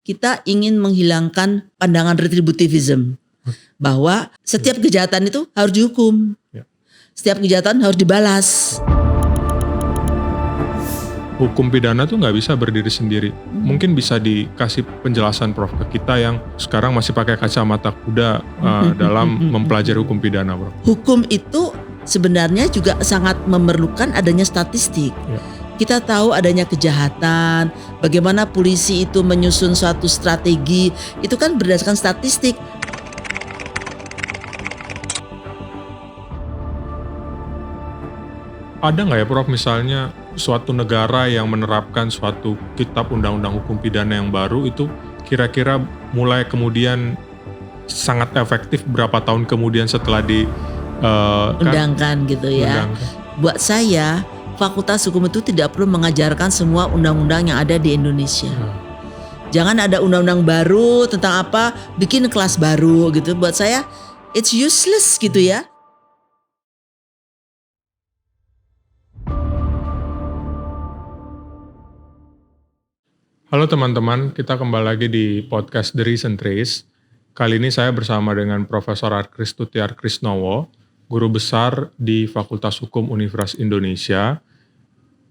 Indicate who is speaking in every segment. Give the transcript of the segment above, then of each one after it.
Speaker 1: kita ingin menghilangkan pandangan retributivism bahwa setiap kejahatan itu harus dihukum, setiap kejahatan harus dibalas.
Speaker 2: Hukum pidana tuh nggak bisa berdiri sendiri. Mungkin bisa dikasih penjelasan Prof ke kita yang sekarang masih pakai kacamata kuda dalam mempelajari hukum pidana, Prof.
Speaker 1: Hukum itu sebenarnya juga sangat memerlukan adanya statistik. Kita tahu adanya kejahatan, bagaimana polisi itu menyusun suatu strategi, itu kan berdasarkan statistik.
Speaker 2: Ada nggak ya Prof misalnya suatu negara yang menerapkan suatu kitab undang-undang hukum pidana yang baru itu kira-kira mulai kemudian sangat efektif berapa tahun kemudian setelah
Speaker 1: undangkan gitu ya. Buat saya Fakultas Hukum itu tidak perlu mengajarkan semua undang-undang yang ada di Indonesia. Jangan ada undang-undang baru tentang apa, bikin kelas baru gitu. Buat saya it's useless gitu ya.
Speaker 2: Halo teman-teman, kita kembali lagi di podcast The Reason Trace. Kali ini saya bersama dengan Profesor Archristuti Archrisnowo, guru besar di Fakultas Hukum Universitas Indonesia,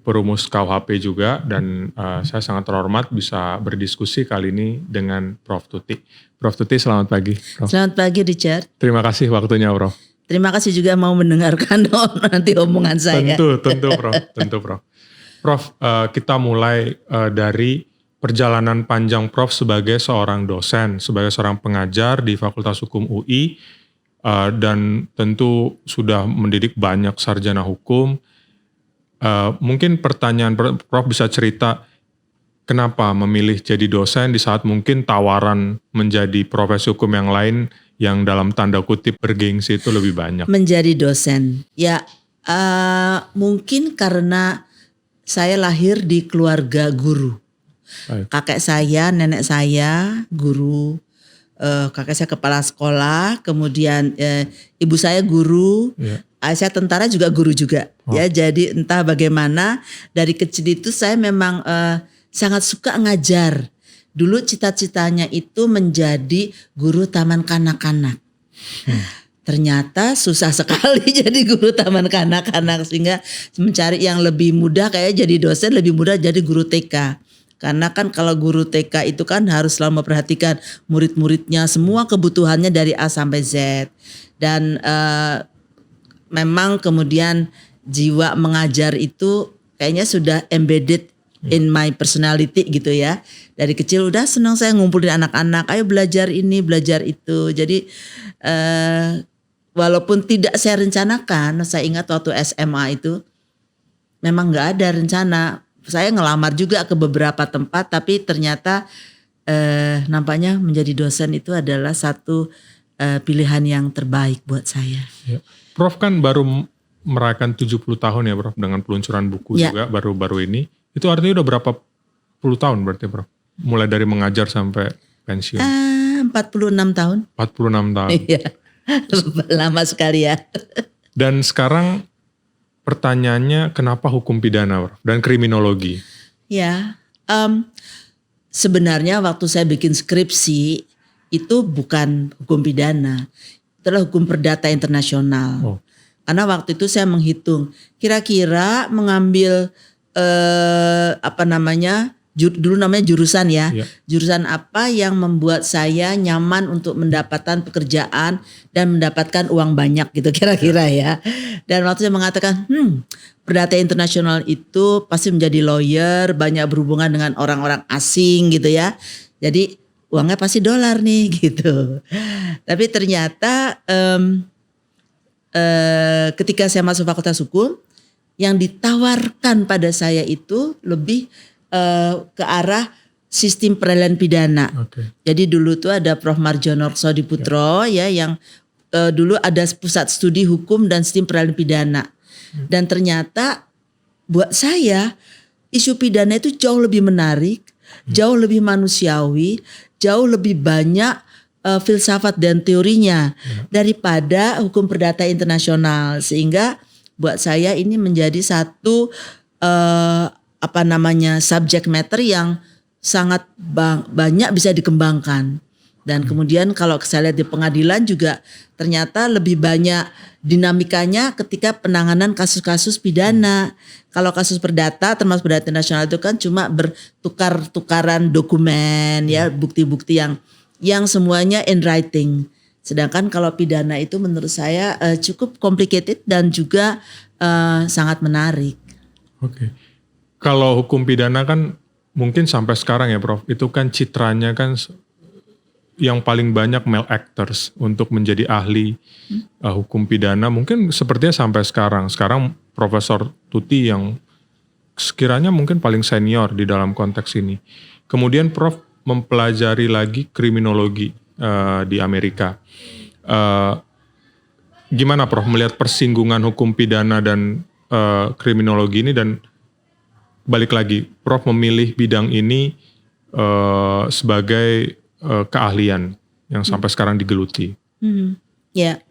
Speaker 2: perumus KUHP juga, dan saya sangat terhormat bisa berdiskusi kali ini dengan Prof. Tuti. Prof. Tuti, selamat pagi. Prof.
Speaker 1: Selamat pagi Richard.
Speaker 2: Terima kasih waktunya Prof.
Speaker 1: Terima kasih juga mau mendengarkan nanti omongan saya.
Speaker 2: Tentu Prof. Prof, kita mulai dari perjalanan panjang Prof sebagai seorang dosen, sebagai seorang pengajar di Fakultas Hukum UI, dan tentu sudah mendidik banyak sarjana hukum. Mungkin pertanyaan Prof bisa cerita kenapa memilih jadi dosen di saat mungkin tawaran menjadi profesi hukum yang lain yang dalam tanda kutip bergengsi itu lebih banyak.
Speaker 1: Menjadi dosen, ya mungkin karena saya lahir di keluarga guru. Kakek saya, nenek saya guru, kakek saya kepala sekolah, kemudian ibu saya guru, saya tentara juga guru juga. Ya, jadi entah bagaimana dari kecil itu saya memang sangat suka ngajar. Dulu cita-citanya itu menjadi guru taman kanak-kanak. Ternyata susah sekali jadi guru taman kanak-kanak, sehingga mencari yang lebih mudah kayak jadi dosen, lebih mudah jadi guru TK. Karena kan kalau guru TK itu kan harus selalu memperhatikan murid-muridnya, semua kebutuhannya dari A sampai Z. Dan memang kemudian jiwa mengajar itu kayaknya sudah embedded in my personality gitu ya. Dari kecil udah senang saya ngumpulin anak-anak, ayo belajar ini, belajar itu. Jadi walaupun tidak saya rencanakan, saya ingat waktu SMA itu memang gak ada rencana. Saya ngelamar juga ke beberapa tempat, tapi ternyata nampaknya menjadi dosen itu adalah satu pilihan yang terbaik buat saya.
Speaker 2: Ya. Prof kan baru merayakan 70 tahun ya Prof dengan peluncuran buku juga baru-baru ini. Itu artinya udah berapa puluh tahun berarti Prof? Mulai dari mengajar sampai pensiun.
Speaker 1: 46 tahun.
Speaker 2: 46 tahun.
Speaker 1: Iya, lama sekali ya.
Speaker 2: Dan sekarang pertanyaannya kenapa hukum pidana Prof? Dan kriminologi?
Speaker 1: Ya, sebenarnya waktu saya bikin skripsi itu bukan hukum pidana, itulah hukum perdata internasional. Karena waktu itu saya menghitung kira-kira mengambil dulu namanya jurusan ya. Jurusan apa yang membuat saya nyaman untuk mendapatkan pekerjaan dan mendapatkan uang banyak gitu kira-kira ya. Dan waktu saya mengatakan perdata internasional itu pasti menjadi lawyer, banyak berhubungan dengan orang-orang asing gitu ya. Jadi uangnya pasti dolar nih gitu. Tapi ternyata ketika saya masuk Fakultas Hukum, yang ditawarkan pada saya itu lebih ke arah sistem peradilan pidana. Jadi dulu tuh ada Prof. Marjono Sodiputro ya yang dulu ada pusat studi hukum dan sistem peradilan pidana. Dan ternyata buat saya isu pidana itu jauh lebih menarik, jauh lebih manusiawi, jauh lebih banyak filsafat dan teorinya daripada hukum perdata internasional. Sehingga buat saya ini menjadi satu subject matter yang sangat banyak bisa dikembangkan. Dan kemudian kalau saya lihat di pengadilan juga ternyata lebih banyak dinamikanya ketika penanganan kasus-kasus pidana. Kalau kasus perdata termasuk perdata nasional itu kan cuma bertukar-tukaran dokumen ya, bukti-bukti yang semuanya in writing. Sedangkan kalau pidana itu menurut saya cukup complicated dan juga sangat menarik.
Speaker 2: Oke. Kalau hukum pidana kan mungkin sampai sekarang ya Prof, itu kan citranya kan yang paling banyak male actors untuk menjadi ahli hukum pidana mungkin sepertinya sampai sekarang. Sekarang Profesor Tuti yang sekiranya mungkin paling senior di dalam konteks ini. Kemudian Prof mempelajari lagi kriminologi di Amerika. Gimana Prof melihat persinggungan hukum pidana dan kriminologi ini, dan balik lagi Prof memilih bidang ini sebagai keahlian yang sampai sekarang digeluti.
Speaker 1: Ya,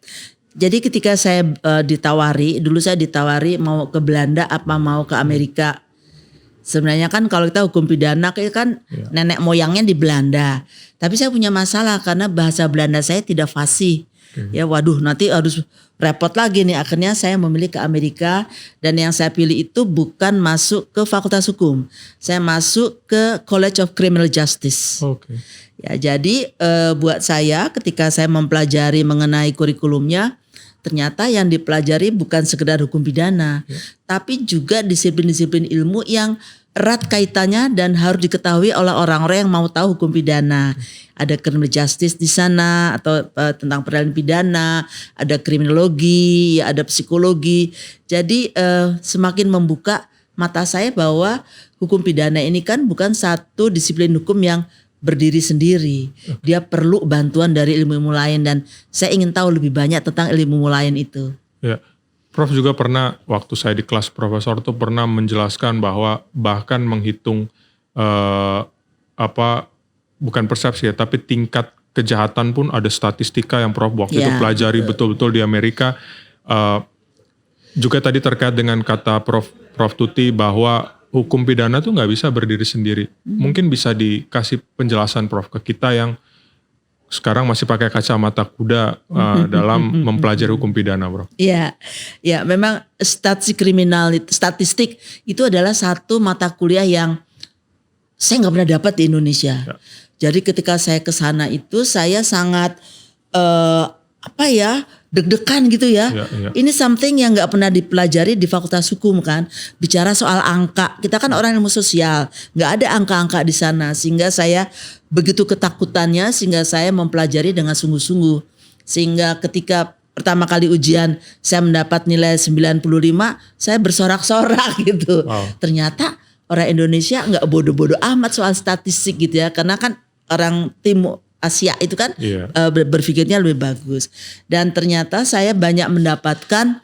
Speaker 1: jadi ketika saya dulu saya ditawari mau ke Belanda apa mau ke Amerika. Sebenarnya kan kalau kita hukum pidana kan nenek moyangnya di Belanda. Tapi saya punya masalah karena bahasa Belanda saya tidak fasih. Ya waduh nanti harus repot lagi nih. Akhirnya saya memilih ke Amerika dan yang saya pilih itu bukan masuk ke Fakultas Hukum. Saya masuk ke College of Criminal Justice. Ya, jadi buat saya ketika saya mempelajari mengenai kurikulumnya, ternyata yang dipelajari bukan sekedar hukum pidana, tapi juga disiplin-disiplin ilmu yang erat kaitannya dan harus diketahui oleh orang-orang yang mau tahu hukum pidana. Ada criminal justice di sana atau tentang peradilan pidana, ada kriminologi, ada psikologi. Jadi semakin membuka mata saya bahwa hukum pidana ini kan bukan satu disiplin hukum yang berdiri sendiri. Dia perlu bantuan dari ilmu-ilmu lain dan saya ingin tahu lebih banyak tentang ilmu lain itu.
Speaker 2: Ya, Prof juga pernah waktu saya di kelas profesor tuh pernah menjelaskan bahwa bahkan menghitung bukan persepsi ya, tapi tingkat kejahatan pun ada statistika yang Prof waktu itu pelajari betul-betul di Amerika. Juga tadi terkait dengan kata Prof Tuti bahwa hukum pidana tuh nggak bisa berdiri sendiri. Mungkin bisa dikasih penjelasan Prof ke kita yang sekarang masih pakai kacamata kuda dalam mempelajari hukum pidana, Prof.
Speaker 1: Iya, ya memang statistik itu adalah satu mata kuliah yang saya nggak pernah dapat di Indonesia. Jadi ketika saya ke sana itu saya sangat deg-degan gitu ya. Ini something yang nggak pernah dipelajari di Fakultas Hukum kan. Bicara soal angka, kita kan orang ilmu sosial, nggak ada angka-angka di sana. Sehingga saya begitu ketakutannya, sehingga saya mempelajari dengan sungguh-sungguh. Sehingga ketika pertama kali ujian saya mendapat nilai 95, saya bersorak-sorak gitu. Ternyata orang Indonesia nggak bodoh-bodoh amat soal statistik gitu ya. Karena kan orang Timur Asia itu kan berpikirnya lebih bagus. Dan ternyata saya banyak mendapatkan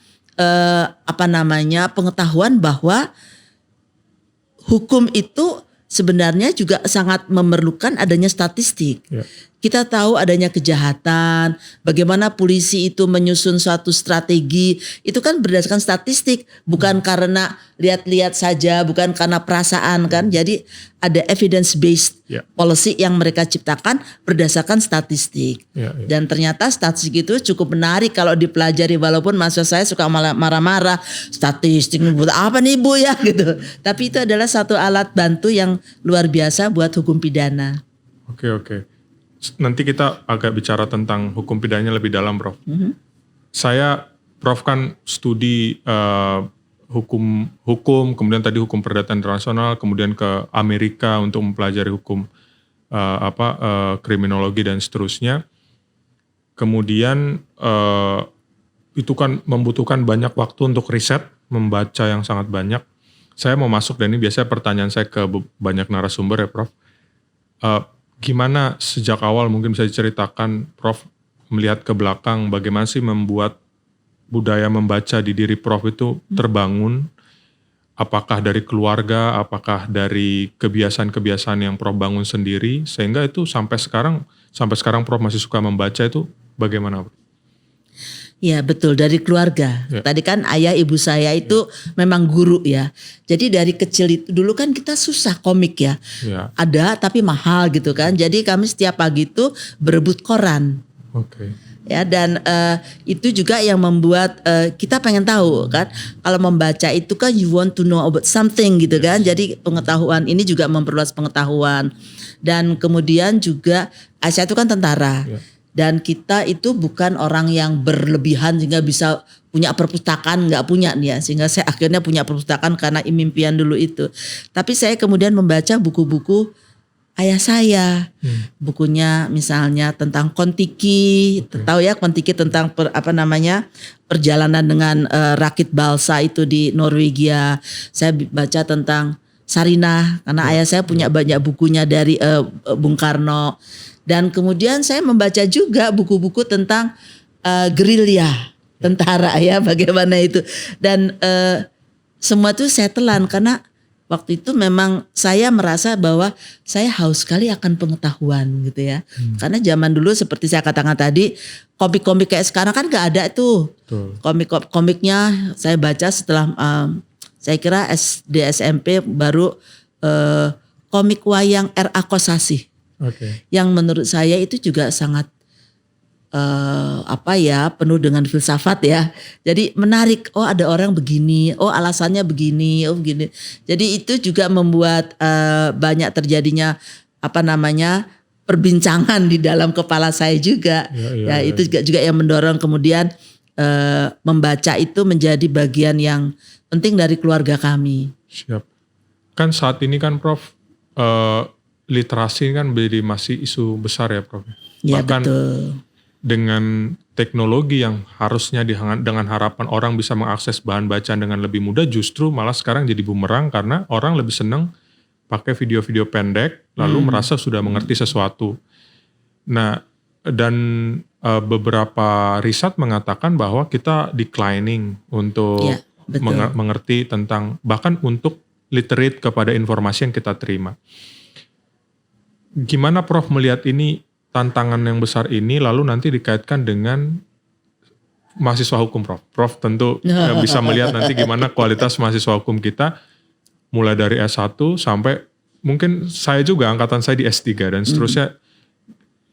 Speaker 1: pengetahuan bahwa hukum itu sebenarnya juga sangat memerlukan adanya statistik. Kita tahu adanya kejahatan, bagaimana polisi itu menyusun suatu strategi, itu kan berdasarkan statistik, bukan karena lihat-lihat saja, bukan karena perasaan kan. Jadi ada evidence based policy yang mereka ciptakan berdasarkan statistik. Dan ternyata statistik itu cukup menarik kalau dipelajari, walaupun mahasiswa saya suka marah-marah, statistik buat apa nih Bu ya gitu. Tapi itu adalah satu alat bantu yang luar biasa buat hukum pidana.
Speaker 2: Oke. Nanti kita agak bicara tentang hukum pidananya lebih dalam, Prof. Prof kan studi hukum, kemudian tadi hukum perdata internasional, kemudian ke Amerika untuk mempelajari hukum kriminologi dan seterusnya. Kemudian itu kan membutuhkan banyak waktu untuk riset, membaca yang sangat banyak. Saya mau masuk, dan ini biasanya pertanyaan saya ke banyak narasumber ya, Prof. Gimana sejak awal mungkin bisa diceritakan Prof melihat ke belakang bagaimana sih membuat budaya membaca di diri Prof itu terbangun? Apakah dari keluarga, apakah dari kebiasaan-kebiasaan yang Prof bangun sendiri sehingga itu sampai sekarang Prof masih suka membaca, itu bagaimana?
Speaker 1: Ya betul, dari keluarga.
Speaker 2: Ya.
Speaker 1: Tadi kan ayah ibu saya itu memang guru ya. Jadi dari kecil itu dulu kan kita susah komik ya.
Speaker 2: Ya.
Speaker 1: Ada tapi mahal gitu kan. Jadi kami setiap pagi itu berebut koran.
Speaker 2: Oke.
Speaker 1: Ya, dan itu juga yang membuat kita pengen tahu kan. Kalau membaca itu kan you want to know about something gitu kan. Jadi pengetahuan ini juga memperluas pengetahuan. Dan kemudian juga Aisyah itu kan tentara.
Speaker 2: Ya.
Speaker 1: Dan kita itu bukan orang yang berlebihan sehingga bisa punya perpustakaan, nggak punya nih ya. Sehingga saya akhirnya punya perpustakaan karena impian dulu itu. Tapi saya kemudian membaca buku-buku ayah saya. Bukunya misalnya tentang Kon-Tiki. Tahu ya Kon-Tiki tentang perjalanan dengan rakit balsa itu di Norwegia. Saya baca tentang Sarinah karena ayah saya punya banyak bukunya dari Bung Karno. Dan kemudian saya membaca juga buku-buku tentang gerilya tentara ya, bagaimana itu. Dan semua itu saya telan karena waktu itu memang saya merasa bahwa saya haus sekali akan pengetahuan gitu ya. Karena zaman dulu seperti saya katakan tadi, komik-komik kayak sekarang kan gak ada tuh. Komik-komiknya saya baca setelah saya kira SD SMP baru komik wayang R.A. Kosasih. Yang menurut saya itu juga sangat penuh dengan filsafat ya. Jadi menarik. Oh ada orang begini. Oh alasannya begini. Oh begini. Jadi itu juga membuat banyak terjadinya perbincangan di dalam kepala saya juga. Ya, itu juga yang mendorong kemudian membaca itu menjadi bagian yang penting dari keluarga kami.
Speaker 2: Siap. Kan saat ini kan Prof literasi kan menjadi masih isu besar ya Prof.
Speaker 1: Ya,
Speaker 2: bahkan
Speaker 1: betul.
Speaker 2: Dengan teknologi yang harusnya dengan harapan orang bisa mengakses bahan bacaan dengan lebih mudah, justru malah sekarang jadi bumerang karena orang lebih senang pakai video-video pendek lalu merasa sudah mengerti sesuatu. Nah, dan beberapa riset mengatakan bahwa kita declining untuk mengerti tentang, bahkan untuk literate kepada informasi yang kita terima. Gimana Prof melihat ini, tantangan yang besar ini, lalu nanti dikaitkan dengan mahasiswa hukum Prof? Prof tentu bisa melihat nanti gimana kualitas mahasiswa hukum kita mulai dari S1 sampai mungkin saya juga angkatan saya di S3 dan seterusnya.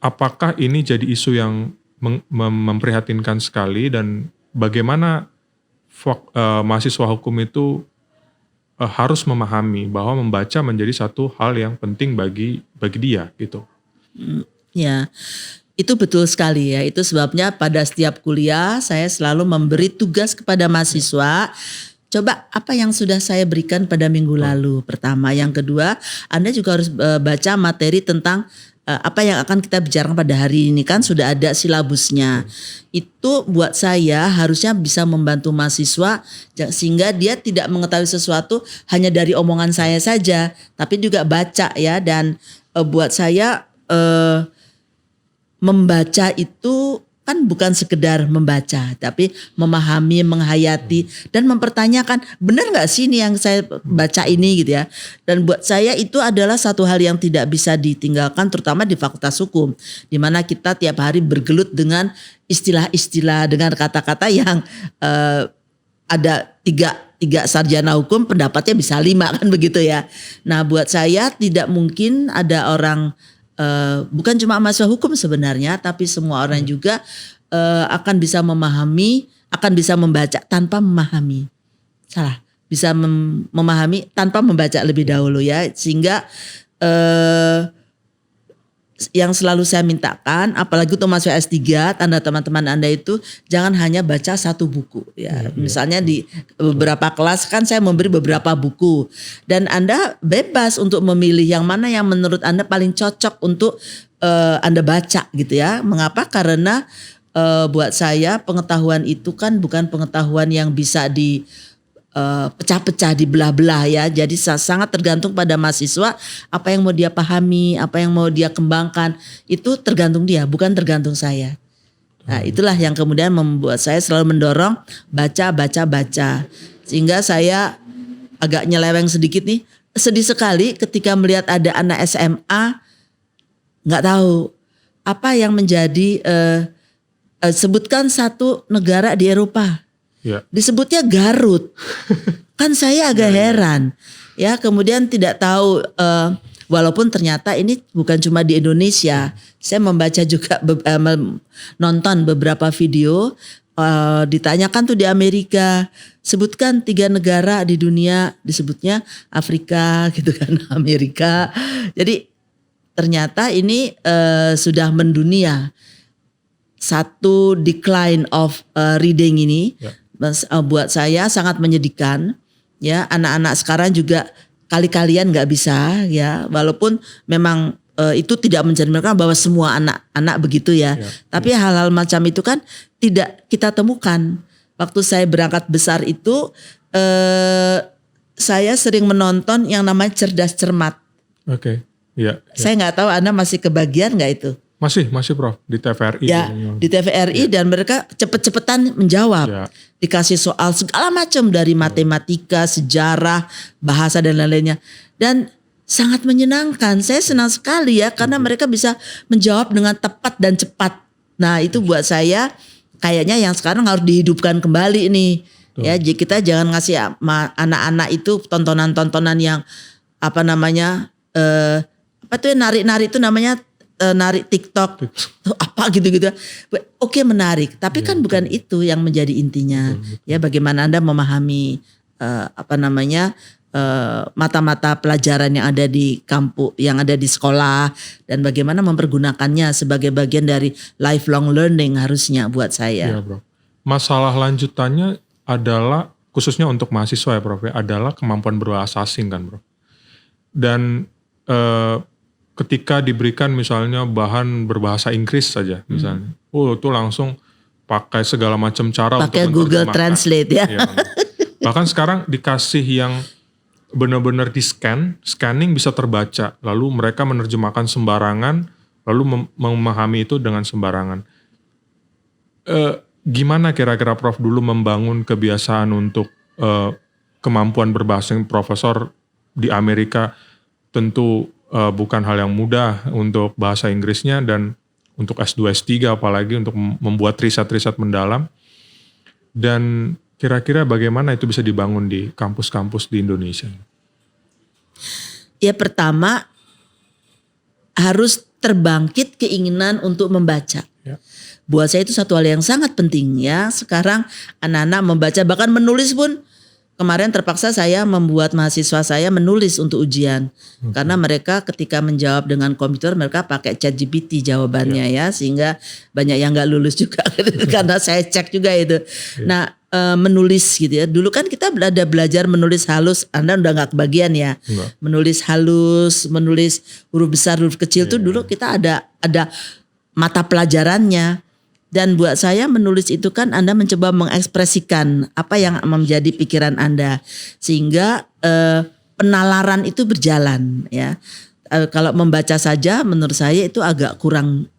Speaker 2: Apakah ini jadi isu yang memprihatinkan sekali dan bagaimana mahasiswa hukum itu harus memahami bahwa membaca menjadi satu hal yang penting bagi dia gitu.
Speaker 1: Ya, itu betul sekali ya. Itu sebabnya pada setiap kuliah saya selalu memberi tugas kepada mahasiswa. Coba apa yang sudah saya berikan pada minggu lalu pertama. Yang kedua, Anda juga harus baca materi tentang apa yang akan kita bicarakan pada hari ini, kan sudah ada silabusnya. Itu buat saya harusnya bisa membantu mahasiswa sehingga dia tidak mengetahui sesuatu hanya dari omongan saya saja, tapi juga baca ya. Dan buat saya membaca itu kan bukan sekedar membaca, tapi memahami, menghayati, dan mempertanyakan benar nggak sih ini yang saya baca ini gitu ya. Dan buat saya itu adalah satu hal yang tidak bisa ditinggalkan, terutama di Fakultas Hukum, di mana kita tiap hari bergelut dengan istilah-istilah, dengan kata-kata yang ada tiga sarjana hukum pendapatnya bisa 5 kan begitu ya. Nah buat saya tidak mungkin ada orang bukan cuma mahasiswa hukum sebenarnya, tapi semua orang juga akan bisa memahami, akan bisa membaca tanpa memahami. Bisa memahami tanpa membaca lebih dahulu ya. Sehingga yang selalu saya mintakan, apalagi untuk mahasiswa S3, tanda teman-teman Anda itu jangan hanya baca satu buku ya. Misalnya di beberapa kelas kan saya memberi beberapa buku dan Anda bebas untuk memilih yang mana yang menurut Anda paling cocok untuk Anda baca gitu ya. Mengapa? Karena buat saya pengetahuan itu kan bukan pengetahuan yang bisa di pecah-pecah, dibelah-belah ya. Jadi sangat tergantung pada mahasiswa apa yang mau dia pahami, apa yang mau dia kembangkan, itu tergantung dia, bukan tergantung saya. Nah itulah yang kemudian membuat saya selalu mendorong baca. Sehingga saya agak nyeleweng sedikit nih, sedih sekali ketika melihat ada anak SMA gak tahu apa yang menjadi sebutkan satu negara di Eropa.
Speaker 2: Ya.
Speaker 1: Disebutnya Garut. Kan saya agak heran. Ya, kemudian tidak tahu walaupun ternyata ini bukan cuma di Indonesia. Saya membaca juga nonton beberapa video ditanyakan tuh di Amerika, sebutkan 3 negara di dunia, disebutnya Afrika gitu kan, Amerika. Jadi ternyata ini sudah mendunia. Satu decline of reading ini buat saya sangat menyedihkan. Ya, anak-anak sekarang juga kali-kalian nggak bisa ya, walaupun memang itu tidak mencerminkan bahwa semua anak-anak begitu ya. Tapi hal-hal macam itu kan tidak kita temukan. Waktu saya berangkat besar itu saya sering menonton yang namanya Cerdas Cermat.
Speaker 2: Oke. Ya.
Speaker 1: Saya nggak tahu Anda masih kebagian nggak itu?
Speaker 2: Masih Prof, di TVRI.
Speaker 1: Ya, di TVRI dan mereka cepet-cepetan menjawab. Dikasih soal segala macam dari matematika, sejarah, bahasa dan lain-lainnya. Dan sangat menyenangkan. Saya senang sekali ya karena mereka bisa menjawab dengan tepat dan cepat. Nah, itu buat saya kayaknya yang sekarang harus dihidupkan kembali nih. Ya, kita jangan ngasih anak-anak itu tontonan-tontonan yang apa namanya apa tuh narik-narik itu namanya narik TikTok tuh apa gitu-gitu. Oke, menarik, tapi kan bukan itu yang menjadi intinya. Ya, bagaimana Anda memahami apa namanya mata-mata pelajaran yang ada di kampus, yang ada di sekolah, dan bagaimana mempergunakannya sebagai bagian dari lifelong learning harusnya buat saya.
Speaker 2: Iya, Bro. Masalah lanjutannya adalah khususnya untuk mahasiswa ya Prof, adalah kemampuan berbahasa asing kan Bro. Dan ketika diberikan misalnya bahan berbahasa Inggris saja misalnya, itu langsung pakai segala macam cara
Speaker 1: pakai
Speaker 2: untuk
Speaker 1: Google Translate ya.
Speaker 2: Bahkan sekarang dikasih yang benar-benar di scanning bisa terbaca, lalu mereka menerjemahkan sembarangan, lalu memahami itu dengan sembarangan. Gimana kira-kira Prof dulu membangun kebiasaan untuk kemampuan berbahasa profesor di Amerika? Tentu bukan hal yang mudah untuk bahasa Inggrisnya dan untuk S2, S3 apalagi untuk membuat riset-riset mendalam. Dan kira-kira bagaimana itu bisa dibangun di kampus-kampus di Indonesia?
Speaker 1: Ya, pertama harus terbangkit keinginan untuk membaca. Ya. Buat saya itu satu hal yang sangat penting ya. Sekarang anak-anak membaca, bahkan menulis pun. Kemarin terpaksa saya membuat mahasiswa saya menulis untuk ujian. Karena mereka ketika menjawab dengan komputer mereka pakai ChatGPT jawabannya ya. Sehingga banyak yang gak lulus juga karena saya cek juga itu. Nah menulis gitu ya. Dulu kan kita ada belajar menulis halus. Anda udah gak kebagian ya. Menulis halus, menulis huruf besar, huruf kecil tuh dulu kita ada mata pelajarannya. Dan buat saya menulis itu kan Anda mencoba mengekspresikan apa yang menjadi pikiran Anda. Sehingga penalaran itu berjalan ya. Kalau membaca saja menurut saya itu agak kurang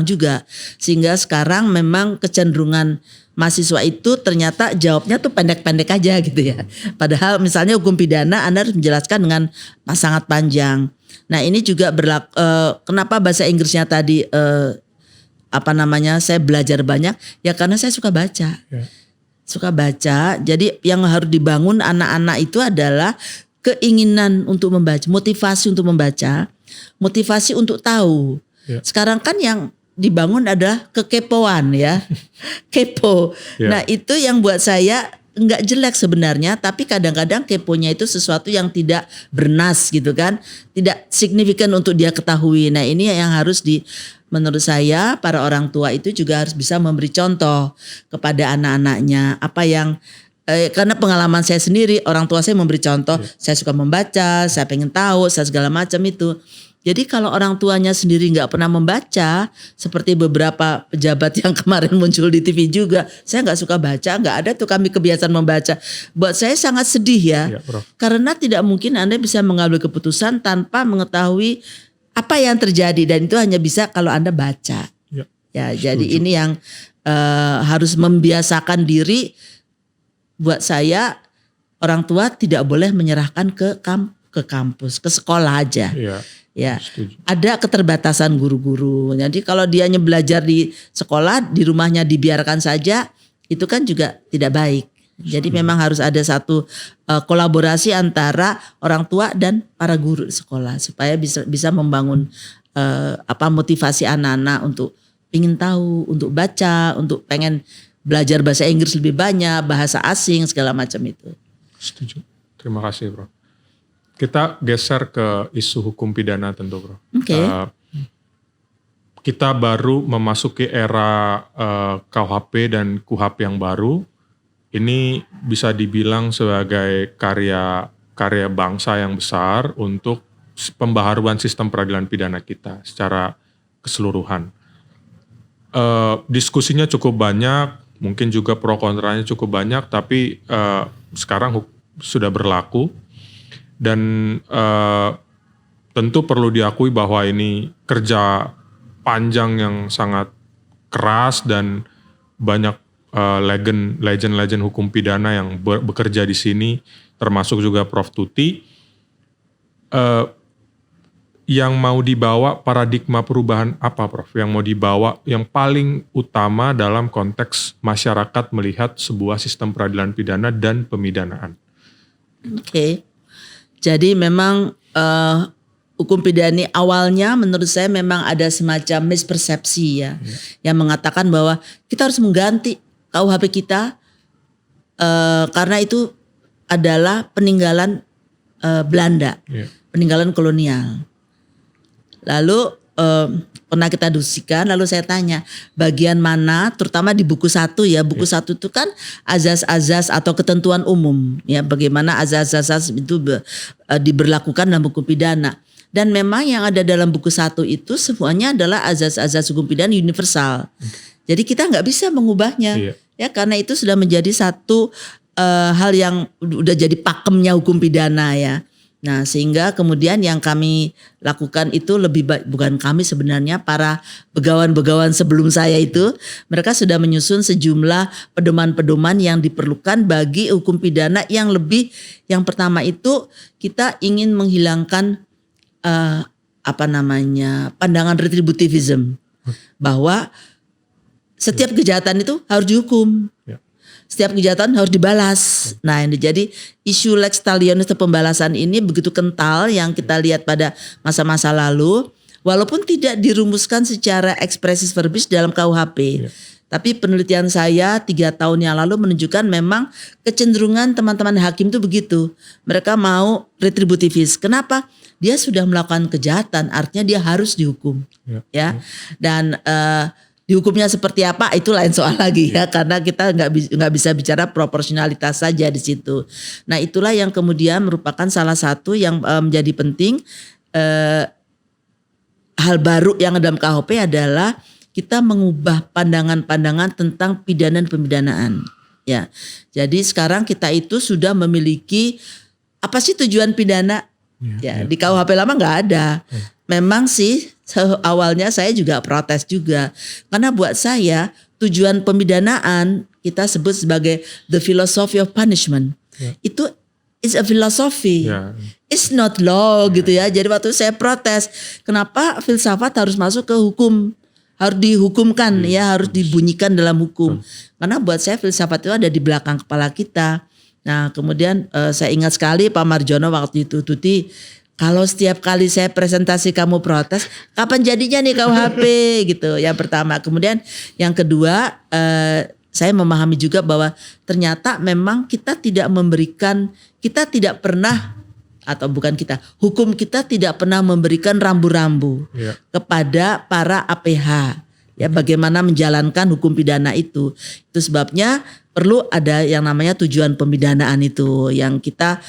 Speaker 1: juga. Sehingga sekarang memang kecenderungan mahasiswa itu ternyata jawabnya tuh pendek-pendek aja gitu ya. Padahal misalnya hukum pidana Anda harus menjelaskan dengan sangat panjang. Nah ini juga berlaku, kenapa bahasa Inggrisnya tadi saya belajar banyak ya karena saya suka baca. Suka baca. Jadi yang harus dibangun anak-anak itu adalah keinginan untuk membaca, motivasi untuk membaca, motivasi untuk tahu. Sekarang kan yang dibangun adalah kekepoan ya. Kepo. Nah, itu yang buat saya enggak jelek sebenarnya, tapi kadang-kadang keponya itu sesuatu yang tidak bernas gitu kan. Tidak signifikan untuk dia ketahui. Nah, ini yang harus menurut saya para orang tua itu juga harus bisa memberi contoh kepada anak-anaknya. Apa yang karena pengalaman saya sendiri, orang tua saya memberi contoh, saya suka membaca, saya pengen tahu, saya segala macam itu. Jadi kalau orang tuanya sendiri nggak pernah membaca, seperti beberapa pejabat yang kemarin muncul di TV juga, saya nggak suka baca, nggak ada tuh kami kebiasaan membaca. Buat saya sangat sedih ya karena tidak mungkin Anda bisa mengambil keputusan tanpa mengetahui apa yang terjadi, dan itu hanya bisa kalau Anda baca. Ya, jadi ini yang harus membiasakan diri. Buat saya orang tua tidak boleh menyerahkan ke kampus, ke sekolah aja. Ya,
Speaker 2: Setuju.
Speaker 1: ada keterbatasan guru-guru. Jadi kalau dia hanya belajar di sekolah, di rumahnya dibiarkan saja, itu kan juga tidak baik. Jadi memang harus ada satu kolaborasi antara orang tua dan para guru di sekolah supaya bisa membangun motivasi anak-anak untuk ingin tahu, untuk baca, untuk pengen belajar bahasa Inggris lebih banyak, bahasa asing segala macam itu.
Speaker 2: Setuju. Terima kasih, Prof. Kita geser ke isu hukum pidana tentu, Prof.
Speaker 1: Oke.
Speaker 2: Kita baru memasuki era KUHP dan KUHP yang baru. Ini bisa dibilang sebagai karya bangsa yang besar untuk pembaharuan sistem peradilan pidana kita secara keseluruhan. Diskusinya cukup banyak, mungkin juga pro kontranya cukup banyak, tapi sekarang sudah berlaku. Dan tentu perlu diakui bahwa ini kerja panjang yang sangat keras dan banyak legend hukum pidana yang bekerja di sini, termasuk juga Prof. Tuti. Yang mau dibawa paradigma perubahan apa, Prof? Yang mau dibawa yang paling utama dalam konteks masyarakat melihat sebuah sistem peradilan pidana dan pemidanaan.
Speaker 1: Oke. Jadi memang hukum pidana awalnya menurut saya memang ada semacam mispersepsi ya. Yang mengatakan bahwa kita harus mengganti KUHP kita karena itu adalah peninggalan Belanda, peninggalan kolonial. Lalu pernah kita diskusikan, lalu saya tanya bagian mana, terutama di buku 1 ya, buku 1 itu kan azas-azas atau ketentuan umum ya, bagaimana azas-azas itu diberlakukan dalam hukum pidana. Dan memang yang ada dalam buku 1 itu semuanya adalah azas-azas hukum pidana universal. Jadi kita nggak bisa mengubahnya ya, karena itu sudah menjadi satu hal yang udah jadi pakemnya hukum pidana ya. Nah, sehingga kemudian yang kami lakukan itu lebih baik, bukan kami sebenarnya, para begawan-begawan sebelum saya itu, mereka sudah menyusun sejumlah pedoman-pedoman yang diperlukan bagi hukum pidana yang lebih, yang pertama itu kita ingin menghilangkan pandangan retributivism, bahwa setiap kejahatan itu harus dihukum. Setiap kejahatan harus dibalas. Nah, ini jadi isu lex talionis atau pembalasan ini begitu kental yang kita lihat pada masa-masa lalu, walaupun tidak dirumuskan secara expressis verbis dalam KUHP. Tapi penelitian saya 3 tahun yang lalu menunjukkan memang kecenderungan teman-teman hakim itu begitu. Mereka mau retributivis. Kenapa? Dia sudah melakukan kejahatan, artinya dia harus dihukum. Ya. Dan dihukumnya seperti apa itu lain soal lagi ya, karena kita nggak bisa bicara proporsionalitas saja di situ. Nah, itulah yang kemudian merupakan salah satu yang menjadi penting. Hal baru yang dalam KUHP adalah kita mengubah pandangan-pandangan tentang pidana dan pemidanaan ya. Jadi sekarang kita itu sudah memiliki apa sih tujuan pidana ya. Di KUHP lama nggak ada. Memang sih awalnya saya juga protes juga. Karena buat saya tujuan pemidanaan kita sebut sebagai the philosophy of punishment. Itu is a philosophy. It's not law gitu ya. Jadi waktu saya protes, kenapa filsafat harus masuk ke hukum? Harus dihukumkan ya, harus dibunyikan dalam hukum. Karena buat saya filsafat itu ada di belakang kepala kita. Nah, kemudian saya ingat sekali Pak Marjono waktu itu, Tuti, kalau setiap kali saya presentasi kamu protes, kapan jadinya nih KUHP gitu. Yang pertama. Kemudian yang kedua, saya memahami juga bahwa ternyata memang kita tidak pernah, atau bukan kita, hukum kita tidak pernah memberikan rambu-rambu kepada para APH. Ya, bagaimana menjalankan hukum pidana itu. Itu sebabnya perlu ada yang namanya tujuan pemidanaan itu, yang kita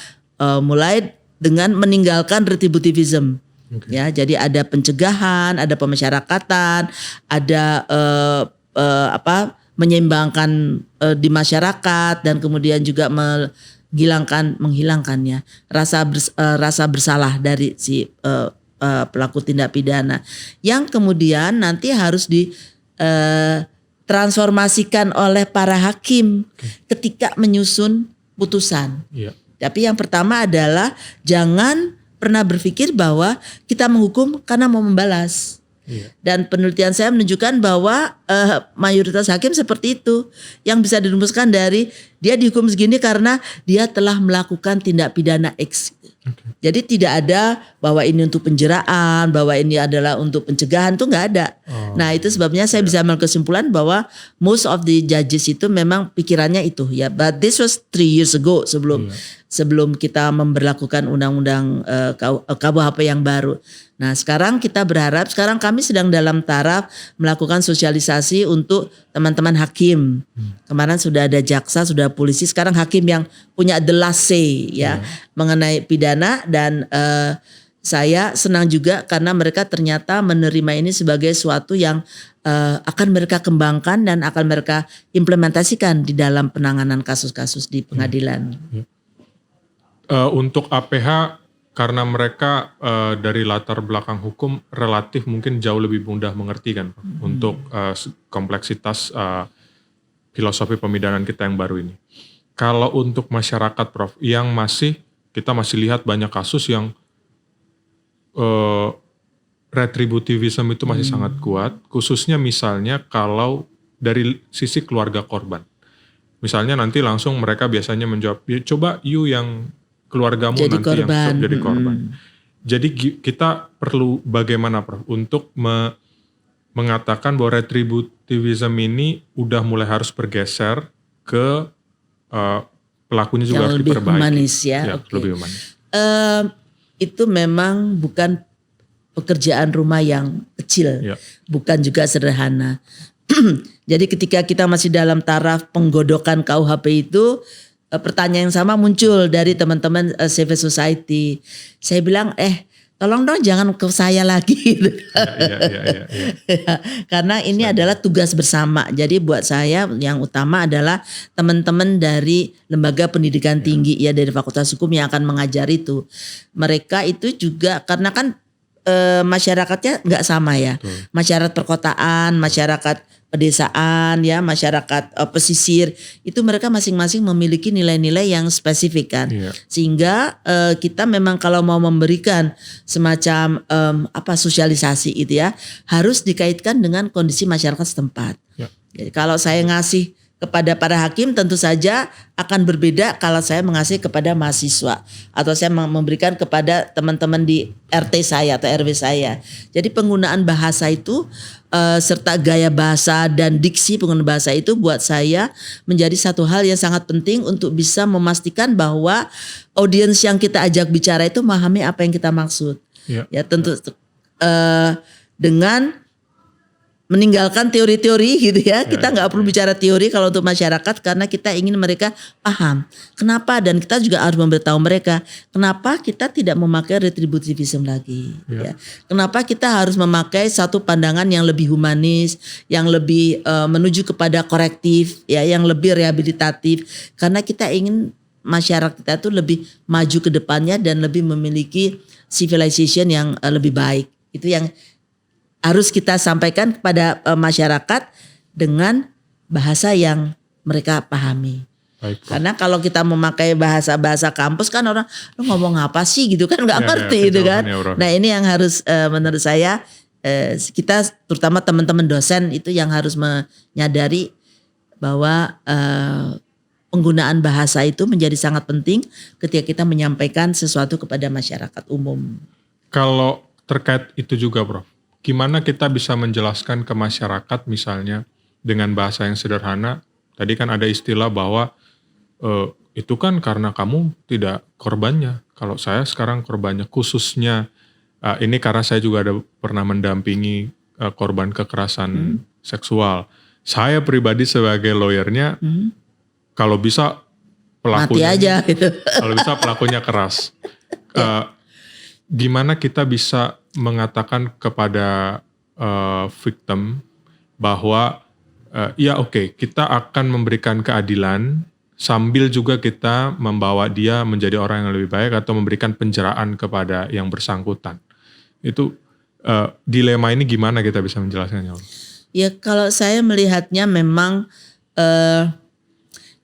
Speaker 1: mulai dengan meninggalkan retributivism. Ya, jadi ada pencegahan, ada pemasyarakatan, ada menyeimbangkan di masyarakat, dan kemudian juga menghilangkannya rasa bersalah dari si pelaku tindak pidana, yang kemudian nanti harus ditransformasikan oleh para hakim ketika menyusun putusan. Tapi yang pertama adalah jangan pernah berpikir bahwa kita menghukum karena mau membalas. Dan penelitian saya menunjukkan bahwa mayoritas hakim seperti itu, yang bisa dirumuskan dari dia dihukum segini karena dia telah melakukan tindak pidana X. Jadi tidak ada bahwa ini untuk penjeraan, bahwa ini adalah untuk pencegahan, itu nggak ada. Nah itu sebabnya saya bisa mengambil kesimpulan bahwa most of the judges itu memang pikirannya itu ya. But this was 3 years ago sebelum kita memberlakukan undang-undang KUHP yang baru. Nah sekarang kita berharap, sekarang kami sedang dalam taraf melakukan sosialisasi untuk teman-teman hakim. Kemarin sudah ada jaksa, sudah polisi, sekarang hakim yang punya the last say ya mengenai pidana. Dan saya senang juga karena mereka ternyata menerima ini sebagai suatu yang akan mereka kembangkan dan akan mereka implementasikan di dalam penanganan kasus-kasus di pengadilan.
Speaker 2: Untuk APH karena mereka dari latar belakang hukum relatif mungkin jauh lebih mudah mengerti kan untuk kompleksitas filosofi pemidanaan kita yang baru ini. Kalau untuk masyarakat Prof, yang kita masih lihat banyak kasus yang retributivism itu masih sangat kuat, khususnya misalnya kalau dari sisi keluarga korban. Misalnya nanti langsung mereka biasanya menjawab, coba you yang keluargamu
Speaker 1: jadi
Speaker 2: nanti
Speaker 1: korban.
Speaker 2: yang jadi korban. Jadi kita perlu bagaimana Prof untuk mengatakan bahwa retributivism ini udah mulai harus bergeser ke pelakunya juga
Speaker 1: yang
Speaker 2: harus
Speaker 1: lebih
Speaker 2: diperbaiki.
Speaker 1: Humanis ya.
Speaker 2: Lebih humanis.
Speaker 1: Itu memang bukan pekerjaan rumah yang kecil, bukan juga sederhana. Jadi ketika kita masih dalam taraf penggodokan KUHP itu, pertanyaan yang sama muncul dari teman-teman civil society. Saya bilang, tolong dong jangan ke saya lagi. Karena ini adalah tugas bersama. Jadi buat saya yang utama adalah teman-teman dari lembaga pendidikan tinggi ya dari Fakultas Hukum yang akan mengajar itu. Mereka itu juga karena kan masyarakatnya nggak sama ya. Masyarakat perkotaan, masyarakat pedesaan ya, masyarakat pesisir itu mereka masing-masing memiliki nilai-nilai yang spesifik kan. Sehingga kita memang kalau mau memberikan semacam sosialisasi itu ya harus dikaitkan dengan kondisi masyarakat setempat. Jadi kalau saya ngasih kepada para hakim tentu saja akan berbeda kalau saya mengasih kepada mahasiswa atau saya memberikan kepada teman-teman di RT saya atau RW saya. Jadi penggunaan bahasa itu serta gaya bahasa dan diksi penggunaan bahasa itu buat saya menjadi satu hal yang sangat penting untuk bisa memastikan bahwa audiens yang kita ajak bicara itu memahami apa yang kita maksud. Ya tentu dengan meninggalkan teori-teori gitu ya. Kita nggak perlu bicara teori kalau untuk masyarakat karena kita ingin mereka paham. Kenapa? Dan kita juga harus memberitahu mereka kenapa kita tidak memakai retributivism lagi. Ya. Kenapa kita harus memakai satu pandangan yang lebih humanis, yang lebih menuju kepada korektif, ya, yang lebih rehabilitatif. Karena kita ingin masyarakat kita itu lebih maju ke depannya dan lebih memiliki civilization yang lebih baik. Itu yang harus kita sampaikan kepada masyarakat dengan bahasa yang mereka pahami. Karena kalau kita memakai bahasa kampus kan orang lu ngomong apa sih gitu kan nggak ngerti gitu kan. Nah ini yang harus menurut saya kita terutama teman-teman dosen itu yang harus menyadari bahwa penggunaan bahasa itu menjadi sangat penting ketika kita menyampaikan sesuatu kepada masyarakat umum.
Speaker 2: Kalau terkait itu juga Prof, gimana kita bisa menjelaskan ke masyarakat misalnya dengan bahasa yang sederhana. Tadi kan ada istilah bahwa itu kan karena kamu tidak korbannya. Kalau saya sekarang korbannya, khususnya ini karena saya juga pernah mendampingi korban kekerasan seksual. Saya pribadi sebagai lawyernya, kalau bisa pelakunya
Speaker 1: mati aja gitu.
Speaker 2: Kalau bisa pelakunya keras. Gimana kita bisa mengatakan kepada victim bahwa kita akan memberikan keadilan sambil juga kita membawa dia menjadi orang yang lebih baik atau memberikan penjeraan kepada yang bersangkutan. Itu dilema ini gimana kita bisa menjelaskannya?
Speaker 1: Ya kalau saya melihatnya memang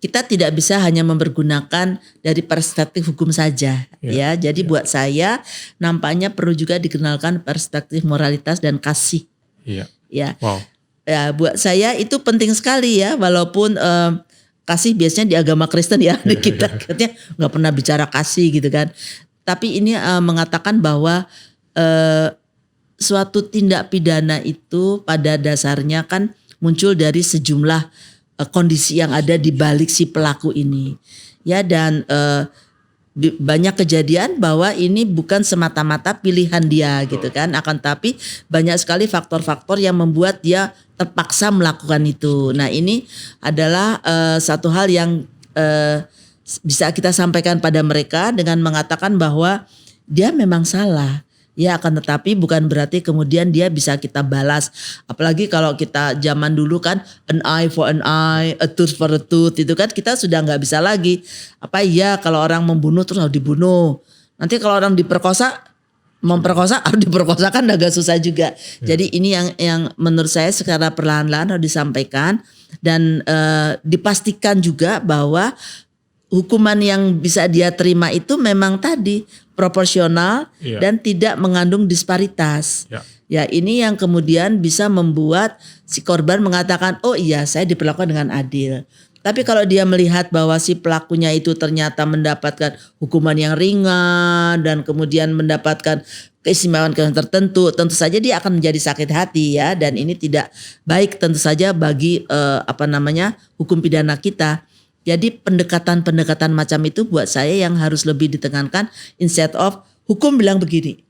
Speaker 1: kita tidak bisa hanya mempergunakan dari perspektif hukum saja ya. Jadi buat saya nampaknya perlu juga dikenalkan perspektif moralitas dan kasih. Ya.
Speaker 2: Wow.
Speaker 1: Ya, buat saya itu penting sekali ya, walaupun kasih biasanya di agama Kristen ya, di kita katanya nggak pernah bicara kasih gitu kan. Tapi ini mengatakan bahwa suatu tindak pidana itu pada dasarnya kan muncul dari sejumlah kondisi yang ada di balik si pelaku ini. Ya, dan banyak kejadian bahwa ini bukan semata-mata pilihan dia gitu kan, akan tapi banyak sekali faktor-faktor yang membuat dia terpaksa melakukan itu. Nah, ini adalah satu hal yang bisa kita sampaikan pada mereka dengan mengatakan bahwa dia memang salah. Ya, akan tetapi bukan berarti kemudian dia bisa kita balas. Apalagi kalau kita zaman dulu kan an eye for an eye, a tooth for a tooth, itu kan kita sudah nggak bisa lagi. Apa iya kalau orang membunuh terus harus dibunuh. Nanti kalau orang memperkosa harus diperkosa kan agak susah juga. Jadi ini yang menurut saya secara perlahan-lahan harus disampaikan dan dipastikan juga bahwa hukuman yang bisa dia terima itu memang tadi proporsional dan tidak mengandung disparitas. Ya, ini yang kemudian bisa membuat si korban mengatakan, oh iya saya diperlakukan dengan adil. Tapi kalau dia melihat bahwa si pelakunya itu ternyata mendapatkan hukuman yang ringan dan kemudian mendapatkan keistimewaan tertentu, tentu saja dia akan menjadi sakit hati ya, dan ini tidak baik tentu saja bagi hukum pidana kita. Jadi pendekatan-pendekatan macam itu buat saya yang harus lebih ditekankan instead of hukum bilang begini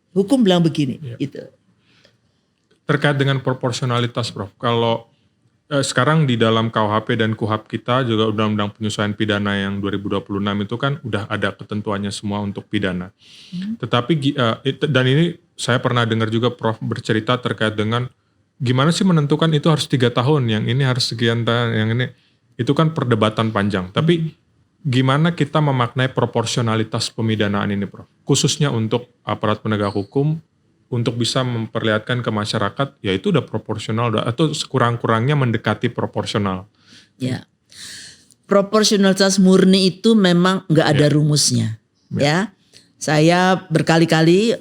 Speaker 1: gitu.
Speaker 2: Terkait dengan proporsionalitas, Prof. Kalau sekarang di dalam KUHP dan KUHAP kita juga Undang-Undang Penyesuaian Pidana yang 2026 itu kan udah ada ketentuannya semua untuk pidana. Tetapi dan ini saya pernah dengar juga Prof bercerita terkait dengan gimana sih menentukan itu harus 3 tahun, yang ini harus sekian tahun, yang ini. Itu kan perdebatan panjang. Tapi gimana kita memaknai proporsionalitas pemidanaan ini, Prof? Khususnya untuk aparat penegak hukum, untuk bisa memperlihatkan ke masyarakat, ya itu udah proporsional, atau sekurang-kurangnya mendekati proporsional.
Speaker 1: Ya, proporsionalitas murni itu memang nggak ada rumusnya. Ya, saya berkali-kali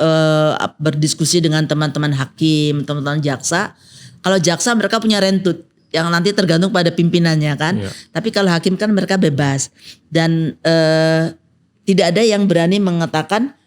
Speaker 1: berdiskusi dengan teman-teman hakim, teman-teman jaksa. Kalau jaksa mereka punya rentut yang nanti tergantung pada pimpinannya kan. Tapi kalau hakim kan mereka bebas dan tidak ada yang berani mengatakan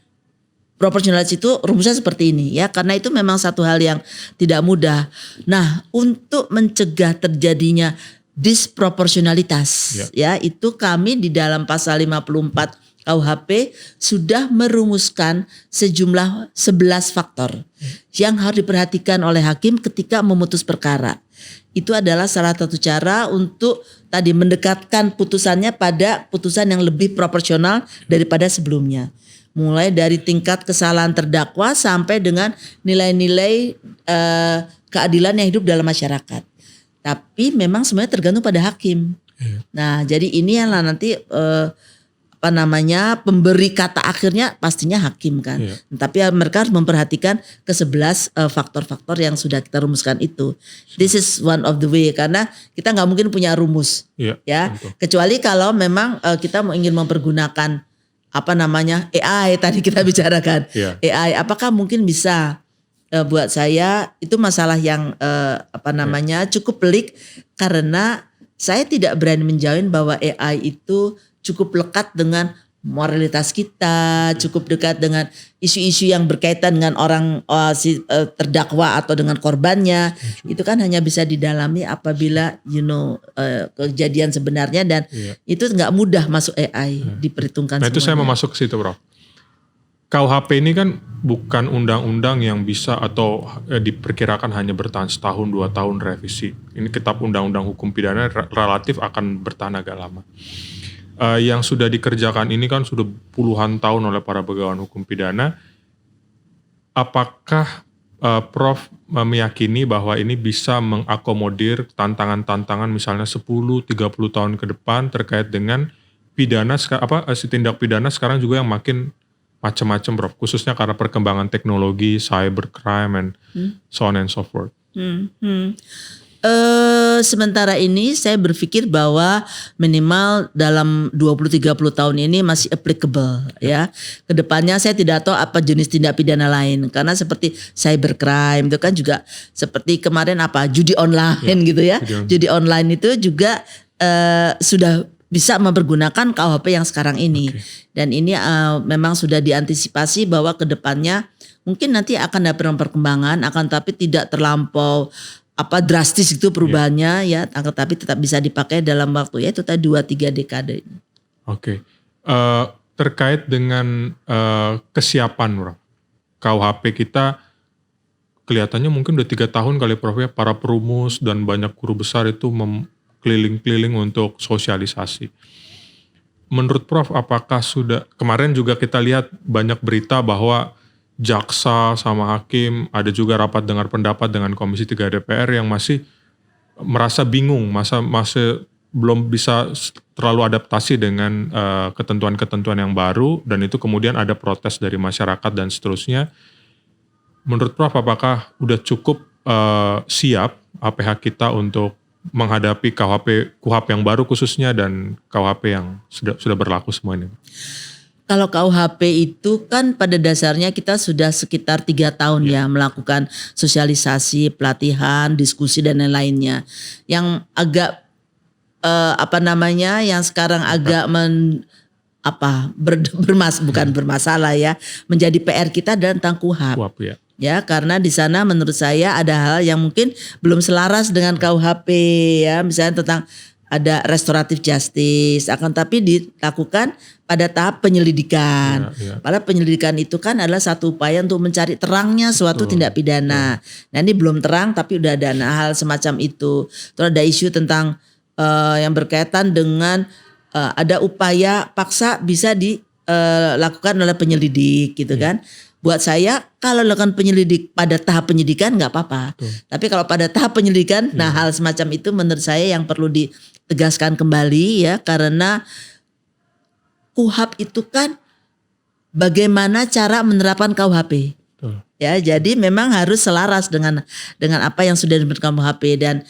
Speaker 1: proporsionalitas itu rumusnya seperti ini ya, karena itu memang satu hal yang tidak mudah. Nah, untuk mencegah terjadinya disproporsionalitas ya, itu kami di dalam pasal 54 KUHP sudah merumuskan sejumlah 11 faktor yang harus diperhatikan oleh hakim ketika memutus perkara. Itu adalah salah satu cara untuk tadi mendekatkan putusannya pada putusan yang lebih proporsional daripada sebelumnya. Mulai dari tingkat kesalahan terdakwa sampai dengan nilai-nilai keadilan yang hidup dalam masyarakat. Tapi memang semuanya tergantung pada hakim. Nah, jadi ini yang nanti pemberi kata akhirnya pastinya hakim kan. Tapi mereka harus memperhatikan ke-11 faktor-faktor yang sudah kita rumuskan itu. This is one of the way, karena kita nggak mungkin punya rumus ya. Tentu. Kecuali kalau memang kita ingin mempergunakan AI tadi kita bicarakan. AI apakah mungkin bisa? Buat saya itu masalah yang cukup pelik, karena saya tidak berani menjamin bahwa AI itu cukup lekat dengan moralitas kita, cukup dekat dengan isu-isu yang berkaitan dengan orang terdakwa atau dengan korbannya. Itu kan hanya bisa didalami apabila kejadian sebenarnya, dan itu nggak mudah masuk AI diperhitungkan.
Speaker 2: Nah itu saya mau masuk ke situ, Prof. KUHP ini kan bukan undang-undang yang bisa atau diperkirakan hanya bertahan setahun 2 tahun revisi. Ini kitab undang-undang hukum pidana relatif akan bertahan agak lama. Yang sudah dikerjakan ini kan sudah puluhan tahun oleh para pegawai hukum pidana. Apakah Prof meyakini bahwa ini bisa mengakomodir tantangan-tantangan misalnya 10-30 tahun ke depan terkait dengan pidana tindak pidana sekarang juga yang makin macam-macam, Prof, khususnya karena perkembangan teknologi, cybercrime and so on and so forth.
Speaker 1: Sementara ini saya berpikir bahwa minimal dalam 20-30 tahun ini masih applicable ya. Kedepannya saya tidak tahu apa jenis tindak pidana lain. Karena seperti cybercrime itu kan juga seperti kemarin judi online gitu ya. Judi online itu juga sudah bisa mempergunakan KUHP yang sekarang ini. Dan ini memang sudah diantisipasi bahwa kedepannya mungkin nanti akan ada perkembangan, akan tapi tidak terlampau drastis itu perubahannya ya, tapi tetap bisa dipakai dalam waktu ya itu tadi 2-3 dekade.
Speaker 2: Oke. Terkait dengan kesiapan Prof. KUHP kita kelihatannya mungkin udah 3 tahun kali Prof ya, para perumus dan banyak guru besar itu keliling-keliling untuk sosialisasi. Menurut Prof, apakah sudah, kemarin juga kita lihat banyak berita bahwa jaksa sama hakim, ada juga rapat dengar pendapat dengan Komisi 3 DPR yang masih merasa bingung, masih belum bisa terlalu adaptasi dengan ketentuan-ketentuan yang baru, dan itu kemudian ada protes dari masyarakat dan seterusnya. Menurut Prof, apakah udah cukup siap APH kita untuk menghadapi KUHP yang baru khususnya dan KUHP yang sudah berlaku semua ini?
Speaker 1: Kalau KUHP itu kan pada dasarnya kita sudah sekitar 3 tahun ya melakukan sosialisasi, pelatihan, diskusi dan lain-lainnya. Yang agak yang sekarang agak bukan bermasalah ya, menjadi PR kita adalah tentang KUHP. Ya, karena di sana menurut saya ada hal yang mungkin belum selaras dengan KUHP ya, misalnya tentang ada restoratif justice, akan tapi dilakukan pada tahap penyelidikan. Pada penyelidikan itu kan adalah satu upaya untuk mencari terangnya suatu tindak pidana. Nah ini belum terang tapi udah ada hal semacam itu. Terus ada isu tentang yang berkaitan dengan ada upaya paksa bisa dilakukan oleh penyelidik gitu kan. Buat saya kalau lakukan penyelidik pada tahap penyidikan nggak apa-apa. Tapi kalau pada tahap penyelidikan, nah hal semacam itu menurut saya yang perlu ditegaskan kembali ya, karena KUHP itu kan bagaimana cara menerapkan KUHP. Ya, jadi memang harus selaras dengan apa yang sudah diberikan KUHP dan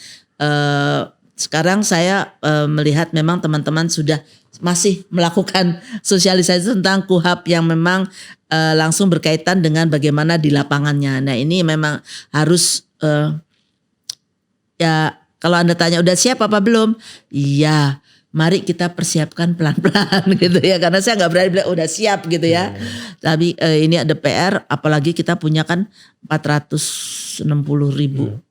Speaker 1: sekarang saya melihat memang teman-teman sudah masih melakukan sosialisasi tentang KUHP yang memang langsung berkaitan dengan bagaimana di lapangannya. Nah ini memang harus ya kalau Anda tanya udah siap apa belum? Iya, mari kita persiapkan pelan-pelan gitu ya. Karena saya nggak berani bilang udah siap gitu ya. Tapi ini ada PR, apalagi kita punya kan 460.000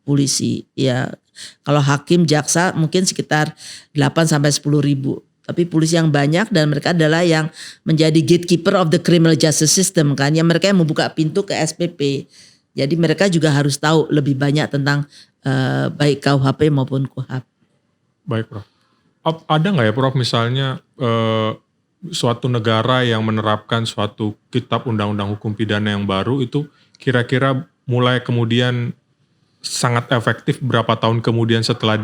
Speaker 1: polisi ya. Kalau hakim, jaksa mungkin sekitar 8-10.000. Tapi polisi yang banyak dan mereka adalah yang menjadi gatekeeper of the criminal justice system kan. Yang mereka yang membuka pintu ke SPP. Jadi mereka juga harus tahu lebih banyak tentang baik KUHP maupun KUHP.
Speaker 2: Baik Prof. Ada nggak ya Prof misalnya suatu negara yang menerapkan suatu kitab undang-undang hukum pidana yang baru itu kira-kira mulai kemudian sangat efektif berapa tahun kemudian setelah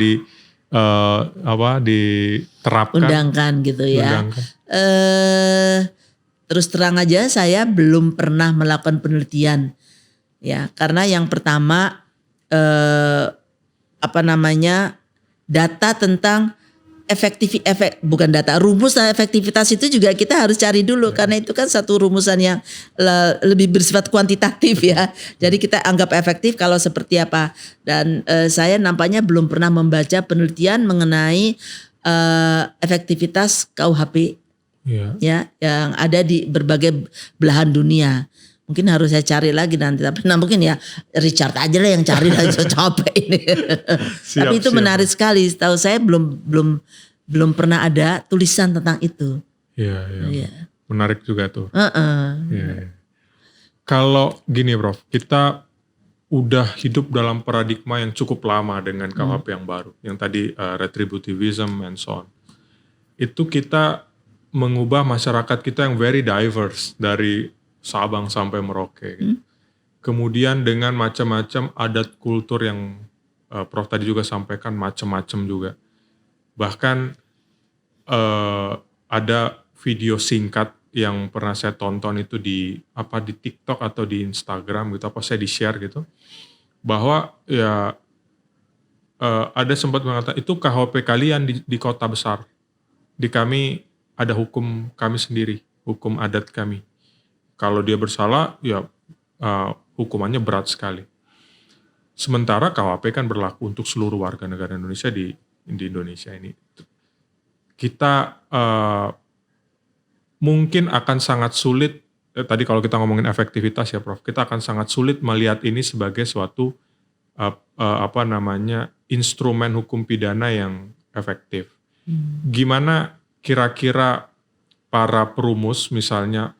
Speaker 2: diterapkan,
Speaker 1: undangkan gitu ya. Terus terang aja saya belum pernah melakukan penelitian ya, karena yang pertama data tentang rumus dan efektivitas itu juga kita harus cari dulu karena itu kan satu rumusan yang lebih bersifat kuantitatif ya. Jadi kita anggap efektif kalau seperti apa. Dan saya nampaknya belum pernah membaca penelitian mengenai efektivitas KUHP ya yang ada di berbagai belahan dunia. Mungkin harus saya cari lagi nanti, tapi mungkin ya Richard aja lah yang cari dan capek ini. Tapi itu menarik sekali. Tahu saya belum pernah ada tulisan tentang itu.
Speaker 2: Iya. Menarik juga tuh. Iya. Kalau gini Prof, kita udah hidup dalam paradigma yang cukup lama dengan KUHP yang baru, yang tadi retributivism and so on. Itu kita mengubah masyarakat kita yang very diverse dari Sabang sampai Merauke. Gitu. Kemudian dengan macam-macam adat kultur yang Prof tadi juga sampaikan macam-macam juga. Bahkan ada video singkat yang pernah saya tonton itu di TikTok atau di Instagram gitu, saya di share gitu, bahwa ya ada sempat mengatakan itu KHP kalian di kota besar. Di kami ada hukum kami sendiri, hukum adat kami. Kalau dia bersalah, ya hukumannya berat sekali. Sementara KHP kan berlaku untuk seluruh warga negara Indonesia di Indonesia ini. Kita mungkin akan sangat sulit, tadi kalau kita ngomongin efektivitas ya Prof, kita akan sangat sulit melihat ini sebagai suatu instrumen hukum pidana yang efektif. Gimana kira-kira para perumus misalnya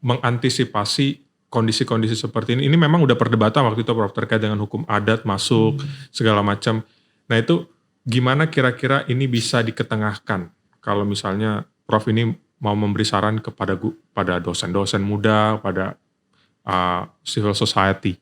Speaker 2: mengantisipasi kondisi-kondisi seperti ini? Ini memang udah perdebatan waktu itu Prof, terkait dengan hukum adat masuk segala macam. Nah itu gimana kira-kira ini bisa diketengahkan? Kalau misalnya Prof ini mau memberi saran pada dosen-dosen muda, pada civil society.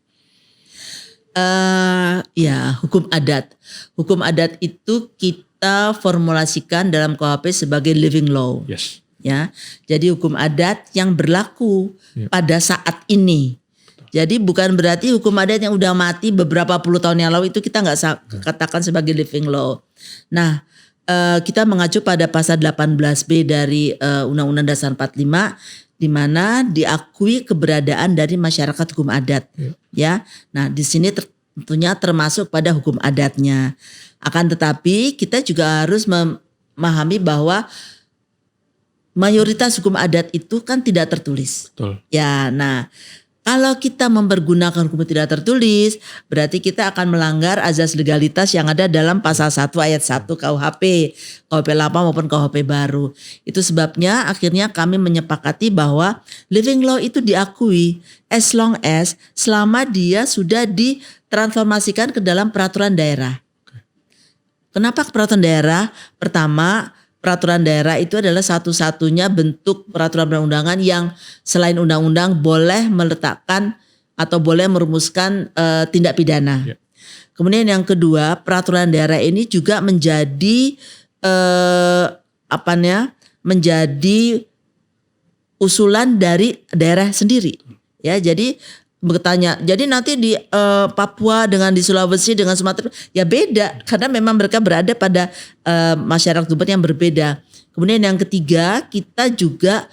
Speaker 1: Ya, hukum adat. Hukum adat itu kita formulasikan dalam KUHP sebagai living law.
Speaker 2: Yes.
Speaker 1: Ya, jadi hukum adat yang berlaku pada saat ini. Jadi bukan berarti hukum adat yang udah mati beberapa puluh tahun yang lalu itu kita nggak katakan sebagai living law. Nah, kita mengacu pada pasal 18B dari Undang-Undang Dasar 45 di mana diakui keberadaan dari masyarakat hukum adat. Ya, nah di sini tentunya termasuk pada hukum adatnya. Akan tetapi kita juga harus memahami bahwa mayoritas hukum adat itu kan tidak tertulis.
Speaker 2: Betul.
Speaker 1: Ya, nah kalau kita mempergunakan hukum tidak tertulis, berarti kita akan melanggar azas legalitas yang ada dalam pasal 1 ayat 1 KUHP lama maupun KUHP baru. Itu sebabnya akhirnya kami menyepakati bahwa living law itu diakui as long as selama dia sudah ditransformasikan ke dalam peraturan daerah. Kenapa peraturan daerah? Pertama, peraturan daerah itu adalah satu-satunya bentuk peraturan perundang-undangan yang selain undang-undang boleh meletakkan atau boleh merumuskan tindak pidana. Yeah. Kemudian yang kedua, peraturan daerah ini juga menjadi menjadi usulan dari daerah sendiri. Ya, jadi bertanya, jadi nanti di Papua dengan di Sulawesi dengan Sumatera ya beda karena memang mereka berada pada masyarakat hukum yang berbeda. Kemudian yang ketiga kita juga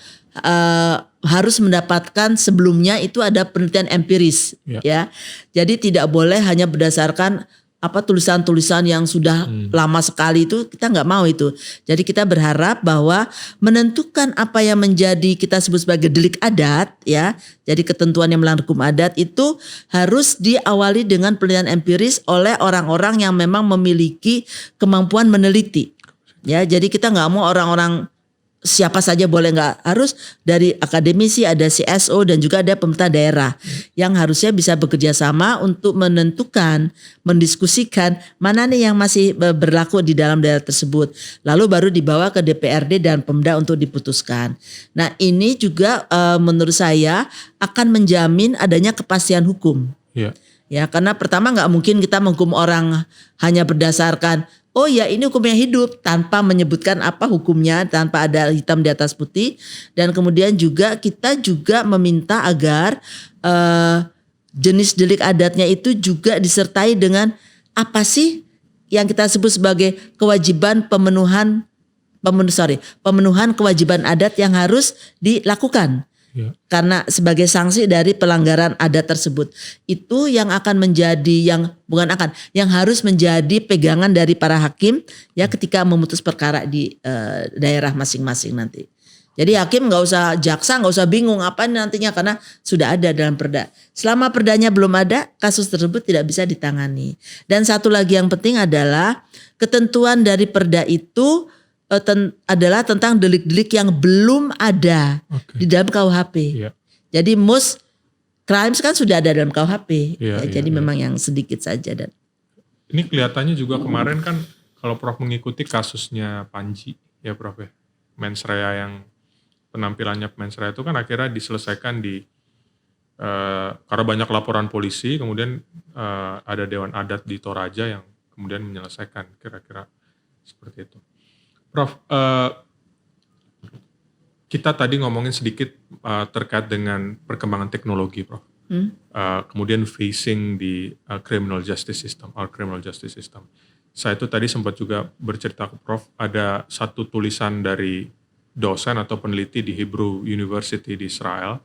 Speaker 1: harus mendapatkan sebelumnya itu ada penelitian empiris ya. Jadi tidak boleh hanya berdasarkan tulisan-tulisan yang sudah lama sekali itu kita nggak mau itu. Jadi kita berharap bahwa menentukan apa yang menjadi kita sebut sebagai delik adat ya. Jadi ketentuan yang melanggar hukum adat itu harus diawali dengan penelitian empiris oleh orang-orang yang memang memiliki kemampuan meneliti. Ya, jadi kita nggak mau orang-orang siapa saja boleh, nggak harus dari akademisi, ada CSO dan juga ada pemerintah daerah yang harusnya bisa bekerja sama untuk menentukan, mendiskusikan mana nih yang masih berlaku di dalam daerah tersebut. Lalu baru dibawa ke DPRD dan Pemda untuk diputuskan. Nah ini juga menurut saya akan menjamin adanya kepastian hukum. Ya karena pertama nggak mungkin kita menghukum orang hanya berdasarkan oh ya ini hukumnya hidup tanpa menyebutkan apa hukumnya, tanpa ada hitam di atas putih. Dan kemudian juga kita juga meminta agar jenis delik adatnya itu juga disertai dengan apa sih yang kita sebut sebagai kewajiban pemenuhan kewajiban adat yang harus dilakukan. Karena sebagai sanksi dari pelanggaran adat tersebut itu yang akan menjadi yang harus menjadi pegangan dari para hakim ya ketika memutus perkara di daerah masing-masing nanti. Jadi hakim jaksa nggak usah bingung apa nantinya karena sudah ada dalam perda. Selama perdanya belum ada, kasus tersebut tidak bisa ditangani. Dan satu lagi yang penting adalah ketentuan dari perda itu adalah tentang delik-delik yang belum ada di dalam KUHP. Jadi most crimes kan sudah ada dalam KUHP. Jadi memang yang sedikit saja. Dan
Speaker 2: ini kelihatannya juga kemarin kan kalau Prof mengikuti kasusnya Panji ya Prof ya. Mens rea yang penampilannya mens rea itu kan akhirnya diselesaikan karena banyak laporan polisi kemudian ada Dewan Adat di Toraja yang kemudian menyelesaikan kira-kira seperti itu. Prof, kita tadi ngomongin sedikit terkait dengan perkembangan teknologi, Prof. kemudian facing di criminal justice system, our criminal justice system. Saya itu tadi sempat juga bercerita ke Prof, ada satu tulisan dari dosen atau peneliti di Hebrew University di Israel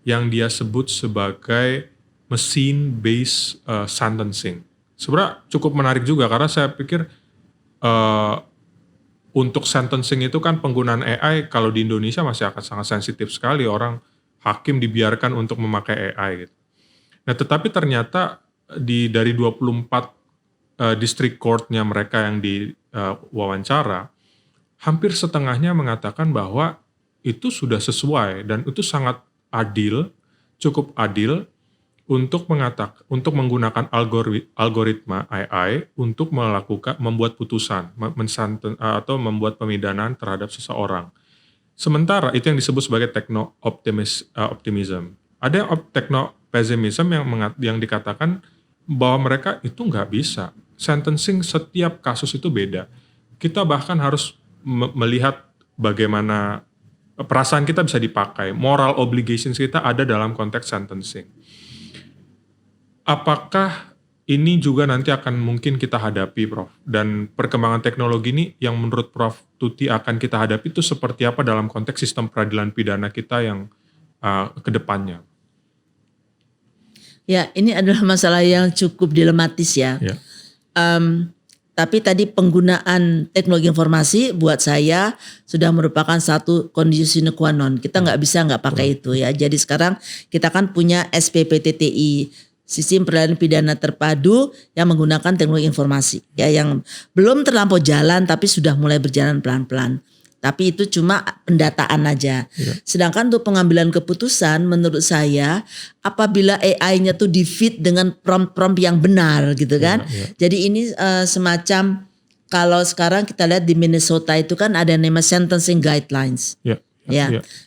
Speaker 2: yang dia sebut sebagai machine based sentencing. Sebenarnya cukup menarik juga karena saya pikir untuk sentencing itu kan penggunaan AI kalau di Indonesia masih akan sangat sensitif sekali, orang hakim dibiarkan untuk memakai AI gitu. Nah, tetapi ternyata dari 24 district court-nya mereka yang diwawancara, hampir setengahnya mengatakan bahwa itu sudah sesuai dan itu sangat adil, cukup adil untuk menggunakan algoritma AI untuk membuat putusan atau membuat pemidanaan terhadap seseorang. Sementara itu yang disebut sebagai techno-optimism. Ada techno-pessimism yang dikatakan bahwa mereka itu nggak bisa. Sentencing setiap kasus itu beda. Kita bahkan harus melihat bagaimana perasaan kita bisa dipakai. Moral obligations kita ada dalam konteks sentencing. Apakah ini juga nanti akan mungkin kita hadapi, Prof? Dan perkembangan teknologi ini yang menurut Prof Tuti akan kita hadapi itu seperti apa dalam konteks sistem peradilan pidana kita yang ke depannya?
Speaker 1: Ya, ini adalah masalah yang cukup dilematis ya. Tapi tadi penggunaan teknologi informasi buat saya sudah merupakan satu kondisi sine qua non. Kita nggak bisa nggak pakai itu ya. Jadi sekarang kita kan punya SPPTTI, Sistem Peradilan Pidana Terpadu yang menggunakan teknologi informasi ya, yang belum terlampau jalan tapi sudah mulai berjalan pelan-pelan. Tapi itu cuma pendataan aja. Sedangkan untuk pengambilan keputusan menurut saya apabila AI-nya tuh di-feed dengan prompt-prompt yang benar gitu kan. Jadi ini semacam kalau sekarang kita lihat di Minnesota itu kan ada yang namanya sentencing guidelines.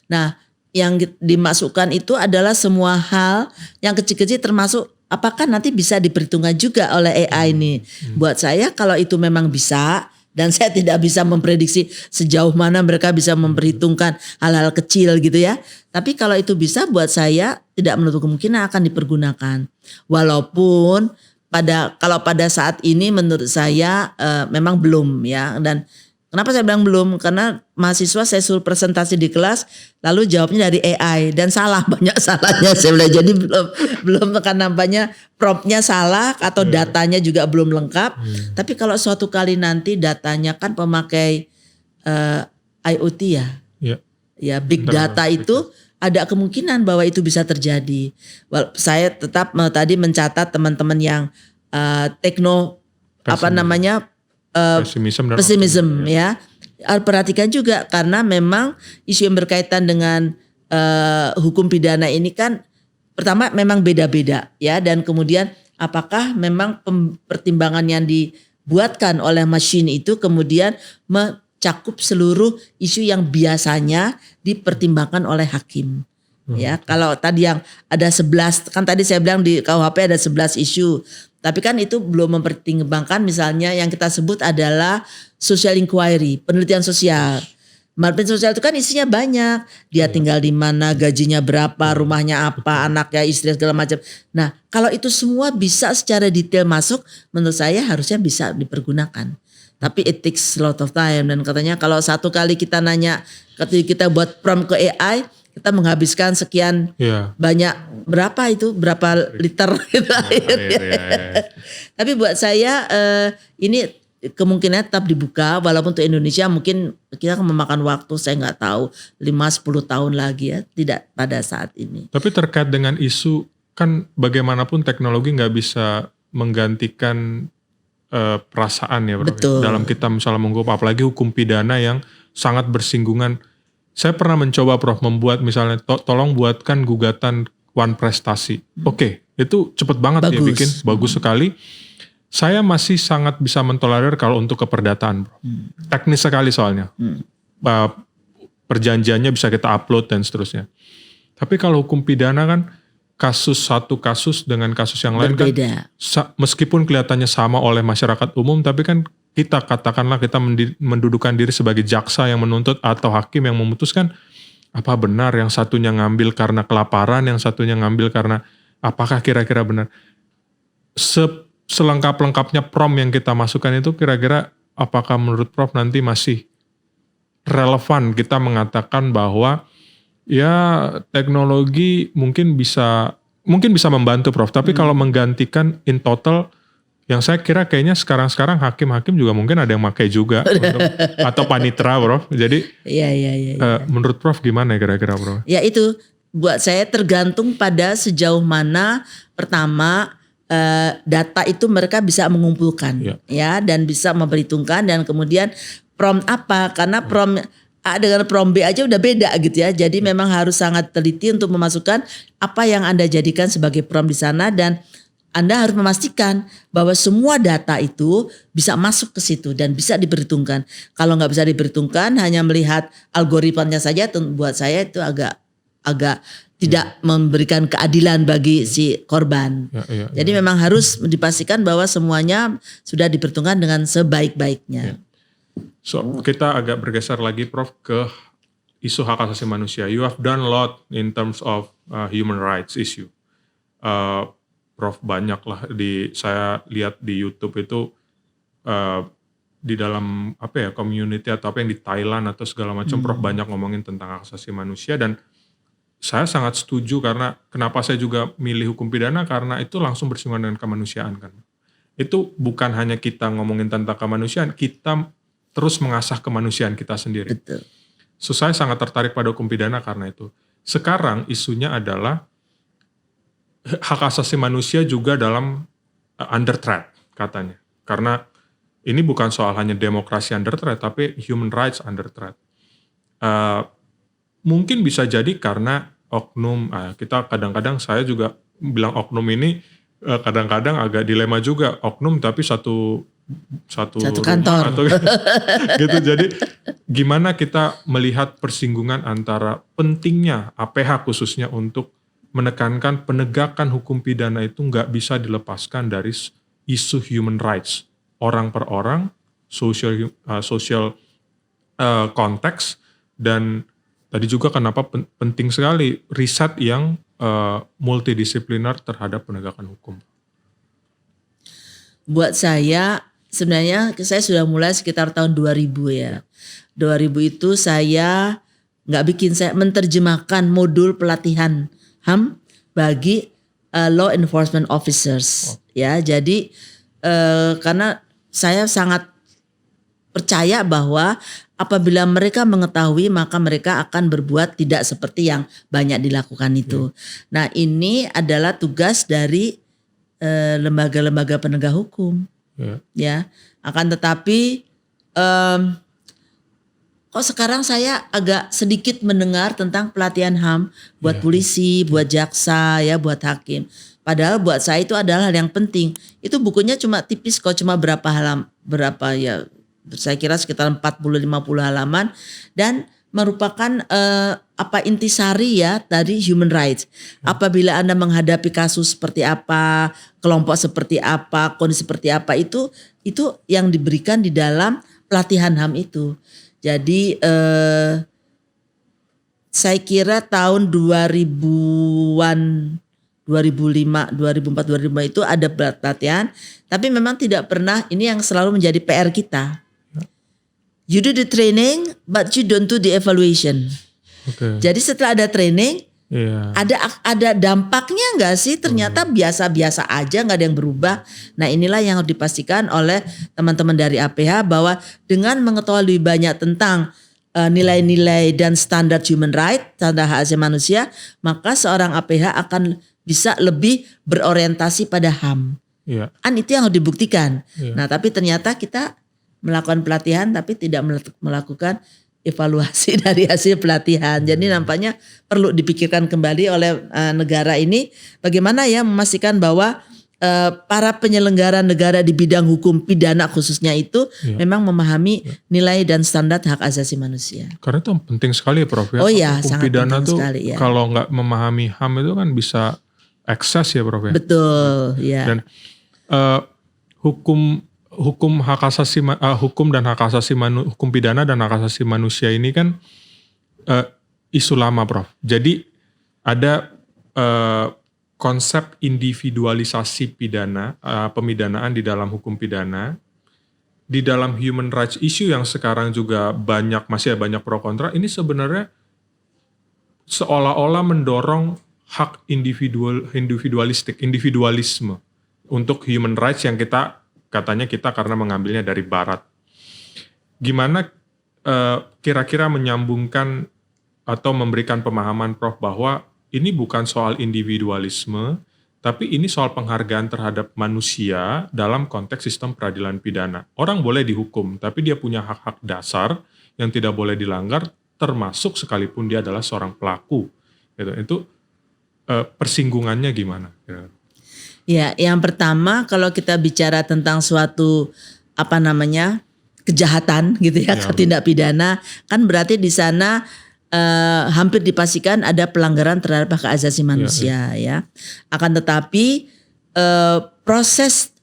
Speaker 1: Nah, yang dimasukkan itu adalah semua hal yang kecil-kecil termasuk apakah nanti bisa diperhitungkan juga oleh AI ini. Buat saya kalau itu memang bisa, dan saya tidak bisa memprediksi sejauh mana mereka bisa memperhitungkan hal-hal kecil gitu ya. Tapi kalau itu bisa buat saya tidak menutup kemungkinan akan dipergunakan. Walaupun kalau pada saat ini menurut saya memang belum ya. Dan kenapa saya bilang belum? Karena mahasiswa saya suruh presentasi di kelas, lalu jawabnya dari AI dan salah, banyak salahnya saya bilang. Jadi belum kan nampaknya promptnya salah atau datanya juga belum lengkap. Tapi kalau suatu kali nanti datanya kan pemakai IoT ya big data itu ada kemungkinan bahwa itu bisa terjadi. Saya tetap tadi mencatat teman-teman yang pesimism ya. Perhatikan juga karena memang isu yang berkaitan dengan hukum pidana ini kan pertama memang beda-beda ya, dan kemudian apakah memang pertimbangan yang dibuatkan oleh mesin itu kemudian mencakup seluruh isu yang biasanya dipertimbangkan oleh hakim. Ya, kalau tadi yang ada 11 kan tadi saya bilang di KUHP ada 11 isu. Tapi kan itu belum mempertimbangkan misalnya yang kita sebut adalah social inquiry, penelitian sosial. Penelitian sosial itu kan isinya banyak. Dia tinggal di mana, gajinya berapa, rumahnya apa, anaknya, istri segala macam. Nah, kalau itu semua bisa secara detail masuk, menurut saya harusnya bisa dipergunakan. Tapi it takes a lot of time, dan katanya kalau satu kali kita nanya, ketika kita buat prompt ke AI, kita menghabiskan sekian banyak, berapa liter gitu air. Tapi buat saya ini kemungkinan tetap dibuka, walaupun untuk Indonesia mungkin kita akan memakan waktu, saya nggak tahu 5-10 tahun lagi ya, tidak pada saat ini.
Speaker 2: Tapi terkait dengan isu kan bagaimanapun teknologi nggak bisa menggantikan perasaan ya, Bro. Dalam kita misalnya menghukum, apalagi hukum pidana yang sangat bersinggungan. Saya pernah mencoba, Prof, membuat misalnya tolong buatkan gugatan one prestasi. Oke, itu cepet banget dia bikin, bagus sekali. Saya masih sangat bisa mentolerir kalau untuk keperdataan, Bro. Teknis sekali soalnya. Perjanjiannya bisa kita upload dan seterusnya. Tapi kalau hukum pidana kan satu kasus dengan kasus yang lain kan meskipun kelihatannya sama oleh masyarakat umum, tapi kan kita katakanlah kita mendudukan diri sebagai jaksa yang menuntut atau hakim yang memutuskan, apa benar yang satunya ngambil karena kelaparan, yang satunya ngambil karena apakah kira-kira benar. Selengkap-lengkapnya prom yang kita masukkan itu kira-kira apakah menurut Prof nanti masih relevan kita mengatakan bahwa ya teknologi mungkin bisa membantu Prof, tapi kalau menggantikan in total, yang saya kira kayaknya sekarang hakim-hakim juga mungkin ada yang pakai juga atau panitera Prof. Jadi menurut Prof gimana ya kira-kira Prof?
Speaker 1: Ya itu buat saya tergantung pada sejauh mana pertama data itu mereka bisa mengumpulkan ya dan bisa memperhitungkan, dan kemudian prom apa, karena prom A dengan prom B aja udah beda gitu ya. Jadi memang harus sangat teliti untuk memasukkan apa yang Anda jadikan sebagai prom di sana, dan Anda harus memastikan bahwa semua data itu bisa masuk ke situ dan bisa diperhitungkan. Kalau nggak bisa diperhitungkan, hanya melihat algoritmanya saja, buat saya itu agak tidak memberikan keadilan bagi si korban. Jadi memang harus dipastikan bahwa semuanya sudah diperhitungkan dengan sebaik-baiknya.
Speaker 2: So kita agak bergeser lagi Prof ke isu hak asasi manusia. You have done a lot in terms of human rights issue. Prof banyak lah saya lihat di YouTube itu di dalam community atau apa yang di Thailand atau segala macam, Prof banyak ngomongin tentang hak asasi manusia, dan saya sangat setuju karena kenapa saya juga milih hukum pidana, karena itu langsung bersinggungan dengan kemanusiaan kan. Itu bukan hanya kita ngomongin tentang kemanusiaan, kita terus mengasah kemanusiaan kita sendiri.
Speaker 1: Betul.
Speaker 2: So saya sangat tertarik pada hukum pidana karena itu. Sekarang isunya adalah hak asasi manusia juga dalam under threat katanya. Karena ini bukan soal hanya demokrasi under threat, tapi human rights under threat. Mungkin bisa jadi karena oknum, kita kadang-kadang saya juga bilang oknum ini kadang-kadang agak dilema juga, oknum tapi satu
Speaker 1: kantor
Speaker 2: atau gitu. Jadi gimana kita melihat persinggungan antara pentingnya APH khususnya untuk menekankan penegakan hukum pidana itu nggak bisa dilepaskan dari isu human rights, orang per orang, social konteks, dan tadi juga kenapa penting sekali riset yang multidisipliner terhadap penegakan hukum.
Speaker 1: Buat saya sebenarnya saya sudah mulai sekitar tahun 2000 ya. 2000 itu saya saya menerjemahkan modul pelatihan HAM bagi law enforcement officers ya. Jadi karena saya sangat percaya bahwa apabila mereka mengetahui, maka mereka akan berbuat tidak seperti yang banyak dilakukan itu. Nah, ini adalah tugas dari lembaga-lembaga penegak hukum. Ya, akan tetapi kok sekarang saya agak sedikit mendengar tentang pelatihan HAM buat polisi, buat jaksa, ya, buat hakim. Padahal buat saya itu adalah hal yang penting. Itu bukunya cuma tipis kok, cuma saya kira sekitar 40-50 halaman, dan merupakan intisari ya dari human rights. Apabila Anda menghadapi kasus seperti apa, kelompok seperti apa, kondisi seperti apa, itu yang diberikan di dalam pelatihan HAM itu. Jadi saya kira tahun 2000-an, 2005, 2004, 2005 itu ada pelatihan, tapi memang tidak pernah, ini yang selalu menjadi PR kita. You do the training, but you don't do the evaluation. Jadi setelah ada training, ada dampaknya nggak sih? Ternyata biasa-biasa aja, nggak ada yang berubah. Nah, inilah yang harus dipastikan oleh teman-teman dari APH, bahwa dengan mengetahui lebih banyak tentang nilai-nilai dan standar human right, standar hak asasi manusia, maka seorang APH akan bisa lebih berorientasi pada HAM. Kan itu yang harus dibuktikan. Nah, tapi ternyata kita melakukan pelatihan tapi tidak melakukan evaluasi dari hasil pelatihan. Jadi nampaknya perlu dipikirkan kembali oleh negara ini bagaimana ya memastikan bahwa para penyelenggara negara di bidang hukum pidana khususnya itu memang memahami nilai dan standar hak asasi manusia.
Speaker 2: Karena itu penting sekali ya Prof.
Speaker 1: Oh ya,
Speaker 2: hukum
Speaker 1: sangat
Speaker 2: pidana
Speaker 1: penting
Speaker 2: tuh
Speaker 1: sekali ya.
Speaker 2: Kalau nggak memahami HAM itu kan bisa ekses ya Prof.
Speaker 1: Betul ya.
Speaker 2: Dan hukum pidana dan hak asasi manusia ini kan isu lama, Prof. Jadi ada konsep individualisasi pidana, pemidanaan di dalam hukum pidana, di dalam human rights issue yang sekarang juga masih banyak pro kontra. Ini sebenarnya seolah-olah mendorong hak individualisme untuk human rights yang katanya kita karena mengambilnya dari Barat. Gimana kira-kira menyambungkan atau memberikan pemahaman Prof bahwa ini bukan soal individualisme, tapi ini soal penghargaan terhadap manusia dalam konteks sistem peradilan pidana. Orang boleh dihukum, tapi dia punya hak-hak dasar yang tidak boleh dilanggar, termasuk sekalipun dia adalah seorang pelaku. Itu persinggungannya gimana?
Speaker 1: Ya, yang ke kalau kita bicara tentang suatu kejahatan gitu ya, tindak pidana, kan berarti di sana hampir dipastikan ada pelanggaran terhadap hak asasi manusia ya. Akan tetapi proses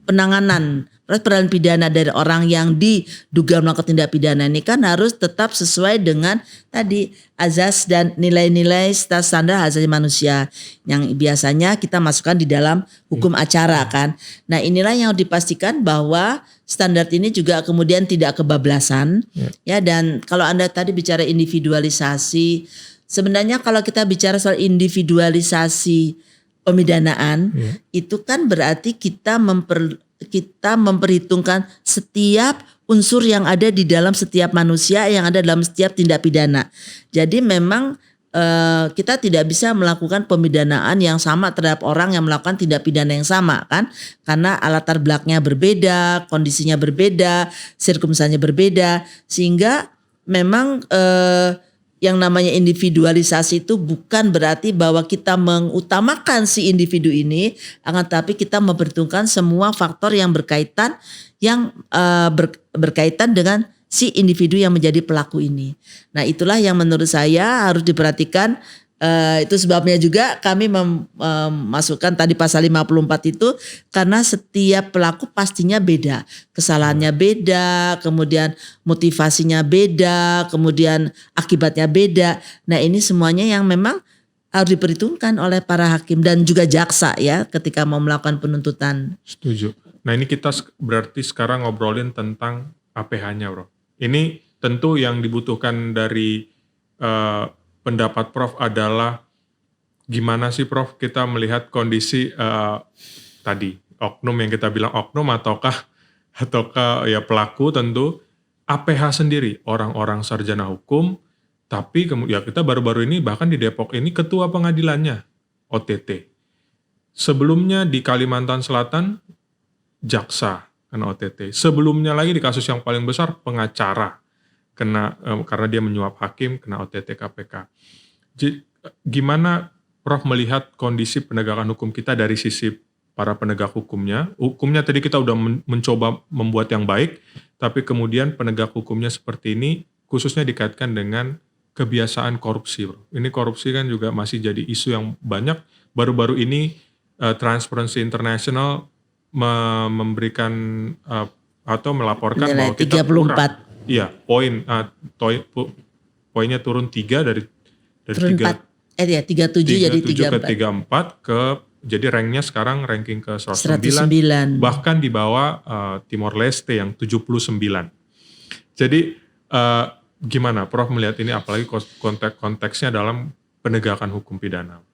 Speaker 1: penanganan peradilan pidana dari orang yang diduga melakukan tindak pidana ini kan harus tetap sesuai dengan tadi azas dan nilai-nilai standar hak asasi manusia yang biasanya kita masukkan di dalam hukum acara kan. Nah, inilah yang harus dipastikan bahwa standar ini juga kemudian tidak kebablasan ya. Dan kalau Anda tadi bicara individualisasi, sebenarnya kalau kita bicara soal individualisasi pemidanaan itu kan berarti kita memperhitungkan setiap unsur yang ada di dalam setiap manusia, yang ada dalam setiap tindak pidana. Jadi memang kita tidak bisa melakukan pemidanaan yang sama terhadap orang yang melakukan tindak pidana yang sama kan, karena latar belakangnya berbeda, kondisinya berbeda, sirkumstansinya berbeda, sehingga memang yang namanya individualisasi itu bukan berarti bahwa kita mengutamakan si individu ini, akan tetapi kita memperhitungkan semua faktor yang berkaitan berkaitan dengan si individu yang menjadi pelaku ini. Nah, itulah yang menurut saya harus diperhatikan. Itu sebabnya juga kami memasukkan tadi pasal 54 itu, karena setiap pelaku pastinya beda, kesalahannya beda, kemudian motivasinya beda, kemudian akibatnya beda. Nah, ini semuanya yang memang harus diperhitungkan oleh para hakim dan juga jaksa ya ketika mau melakukan penuntutan.
Speaker 2: Setuju. Nah, ini kita berarti sekarang ngobrolin tentang APH-nya, Bro. Ini tentu yang dibutuhkan dari pendapat Prof adalah gimana sih Prof kita melihat kondisi tadi oknum yang kita bilang oknum ataukah ya pelaku, tentu APH sendiri orang-orang sarjana hukum, tapi kemudian kita baru-baru ini bahkan di Depok ini ketua pengadilannya OTT. Sebelumnya di Kalimantan Selatan jaksa kena OTT. Sebelumnya lagi di kasus yang paling besar pengacara kena karena dia menyuap hakim, kena OTT KPK. Jadi, gimana Prof melihat kondisi penegakan hukum kita dari sisi para penegak hukumnya? Hukumnya tadi kita udah mencoba membuat yang baik, tapi kemudian penegak hukumnya seperti ini, khususnya dikaitkan dengan kebiasaan korupsi, Bro. Ini korupsi kan juga masih jadi isu yang banyak. Baru-baru ini Transparency International memberikan atau melaporkan
Speaker 1: nilai
Speaker 2: bahwa kita
Speaker 1: 34.
Speaker 2: kurang. Iya, poinnya turun 3 dari
Speaker 1: turun
Speaker 2: 3,
Speaker 1: 37 jadi
Speaker 2: 37 ke 34 jadi ranknya sekarang ranking ke 109. Bahkan di bawah Timor Leste yang 79. Jadi gimana Prof melihat ini, apalagi konteksnya dalam penegakan hukum pidana?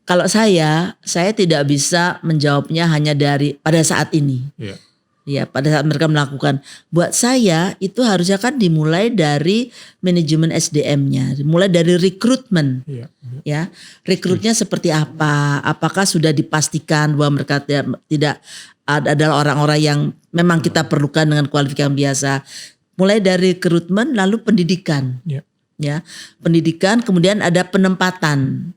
Speaker 1: Kalau saya tidak bisa menjawabnya hanya dari pada saat ini.
Speaker 2: Iya.
Speaker 1: Ya, pada saat mereka melakukan. Buat saya itu harusnya kan dimulai dari manajemen SDM-nya, dimulai dari rekrutmen. Ya, rekrutnya seperti apa? Apakah sudah dipastikan bahwa mereka tidak adalah orang-orang yang memang kita perlukan dengan kualifikasi yang biasa. Mulai dari rekrutmen, lalu pendidikan. Ya, pendidikan, kemudian ada penempatan.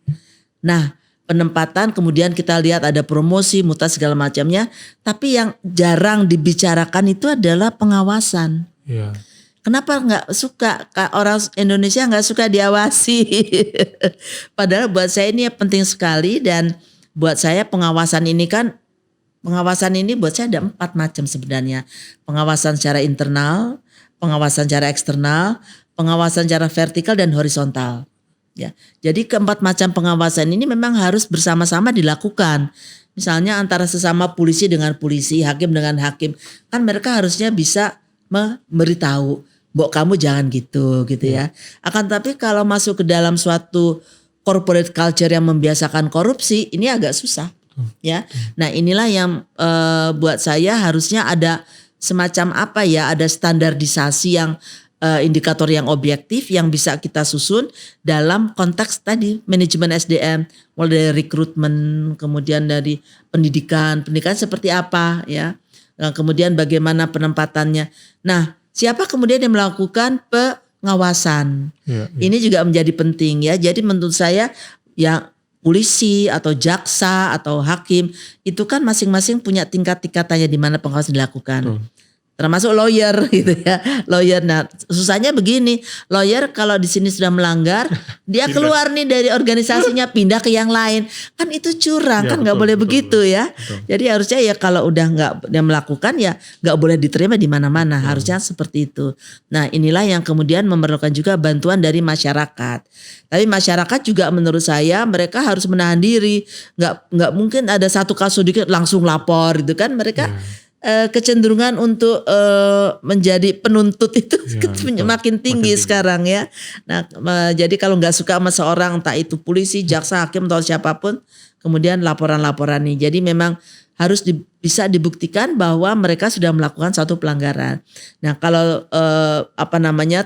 Speaker 1: Nah, penempatan, kemudian kita lihat ada promosi, mutasi segala macamnya. Tapi yang jarang dibicarakan itu adalah pengawasan.
Speaker 2: Yeah.
Speaker 1: Kenapa nggak suka? Orang Indonesia nggak suka diawasi. Padahal buat saya ini penting sekali, dan buat saya pengawasan ini buat saya ada 4 macam sebenarnya. Pengawasan secara internal, pengawasan secara eksternal, pengawasan secara vertikal dan horizontal. Ya, jadi keempat macam pengawasan ini memang harus bersama-sama dilakukan. Misalnya antara sesama polisi dengan polisi, hakim dengan hakim, kan mereka harusnya bisa memberitahu, "Mbok kamu jangan gitu ya." Akan tapi kalau masuk ke dalam suatu corporate culture yang membiasakan korupsi, ini agak susah. Ya, nah inilah yang buat saya harusnya ada semacam ada standarisasi yang indikator yang objektif yang bisa kita susun dalam konteks tadi manajemen SDM, mulai dari rekrutmen, kemudian dari pendidikan seperti apa ya, kemudian bagaimana penempatannya. Nah, siapa kemudian yang melakukan pengawasan? Ini juga menjadi penting ya. Jadi menurut saya ya polisi atau jaksa atau hakim itu kan masing-masing punya tingkatannya di mana pengawasan dilakukan. Termasuk lawyer gitu ya. Lawyer, nah susahnya begini, lawyer kalau di sini sudah melanggar, dia keluar nih dari organisasinya pindah ke yang lain, kan itu curang, kan nggak boleh begitu ya. Jadi harusnya ya kalau udah nggak dia melakukan ya nggak boleh diterima di mana-mana, harusnya seperti itu. Nah inilah yang kemudian memerlukan juga bantuan dari masyarakat. Tapi masyarakat juga menurut saya mereka harus menahan diri, nggak mungkin ada satu kasus dikit langsung lapor gitu kan, mereka kecenderungan untuk menjadi penuntut itu makin tinggi sekarang ya. Nah jadi kalau nggak suka sama seorang, entah itu polisi, jaksa, hakim atau siapapun, kemudian laporan-laporan ini. Jadi memang harus bisa dibuktikan bahwa mereka sudah melakukan suatu pelanggaran. Nah kalau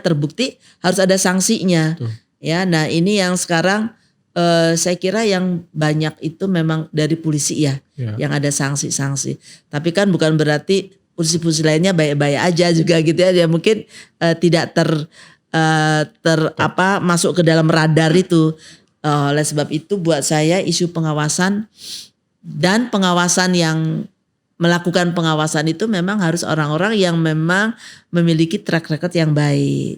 Speaker 1: terbukti harus ada sanksinya. Ya, nah ini yang sekarang saya kira yang banyak itu memang dari polisi ya, yang ada sanksi-sanksi. Tapi kan bukan berarti polisi-polisi lainnya baik-baik aja juga gitu ya. Dia mungkin tidak masuk ke dalam radar itu. Oleh sebab itu buat saya isu pengawasan dan pengawasan yang melakukan pengawasan itu memang harus orang-orang yang memang memiliki track record yang baik.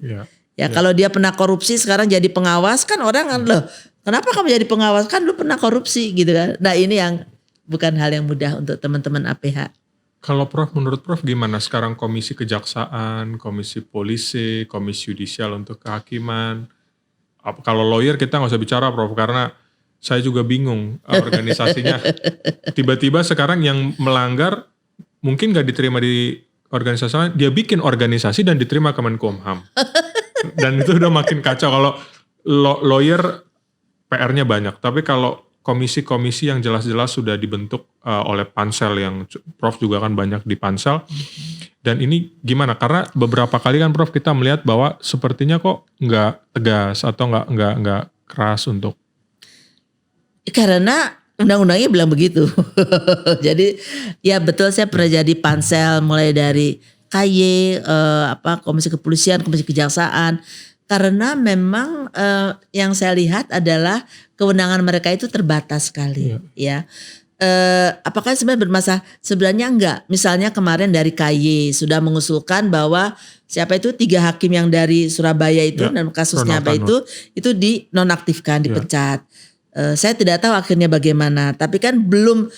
Speaker 1: Kalau dia pernah korupsi sekarang jadi pengawas kan orang kan loh, kenapa kamu jadi pengawas, kan lu pernah korupsi gitu kan. Nah ini yang bukan hal yang mudah untuk teman-teman APH.
Speaker 2: Kalau Prof, menurut Prof gimana sekarang komisi kejaksaan, komisi polisi, komisi yudisial untuk kehakiman? Kalau lawyer kita nggak usah bicara Prof, karena saya juga bingung organisasinya. Tiba-tiba sekarang yang melanggar mungkin nggak diterima di organisasi lain, dia bikin organisasi dan diterima Kemenkumham. Dan itu udah makin kacau. Kalau lawyer PR-nya banyak, tapi kalau komisi-komisi yang jelas-jelas sudah dibentuk oleh pansel yang Prof juga kan banyak di pansel. Dan ini gimana? Karena beberapa kali kan Prof kita melihat bahwa sepertinya kok nggak tegas atau nggak keras untuk.
Speaker 1: Karena undang-undangnya bilang begitu. Jadi ya betul, saya pernah jadi pansel mulai dari KY, komisi kepolisian, komisi kejaksaan. Karena memang yang saya lihat adalah kewenangan mereka itu terbatas sekali, ya. Apakah sebenarnya bermasalah? Sebenarnya enggak. Misalnya kemarin dari KY sudah mengusulkan bahwa siapa itu 3 hakim yang dari Surabaya itu dan kasusnya apa itu dinonaktifkan, dipecat. Saya tidak tahu akhirnya bagaimana. Tapi kan belum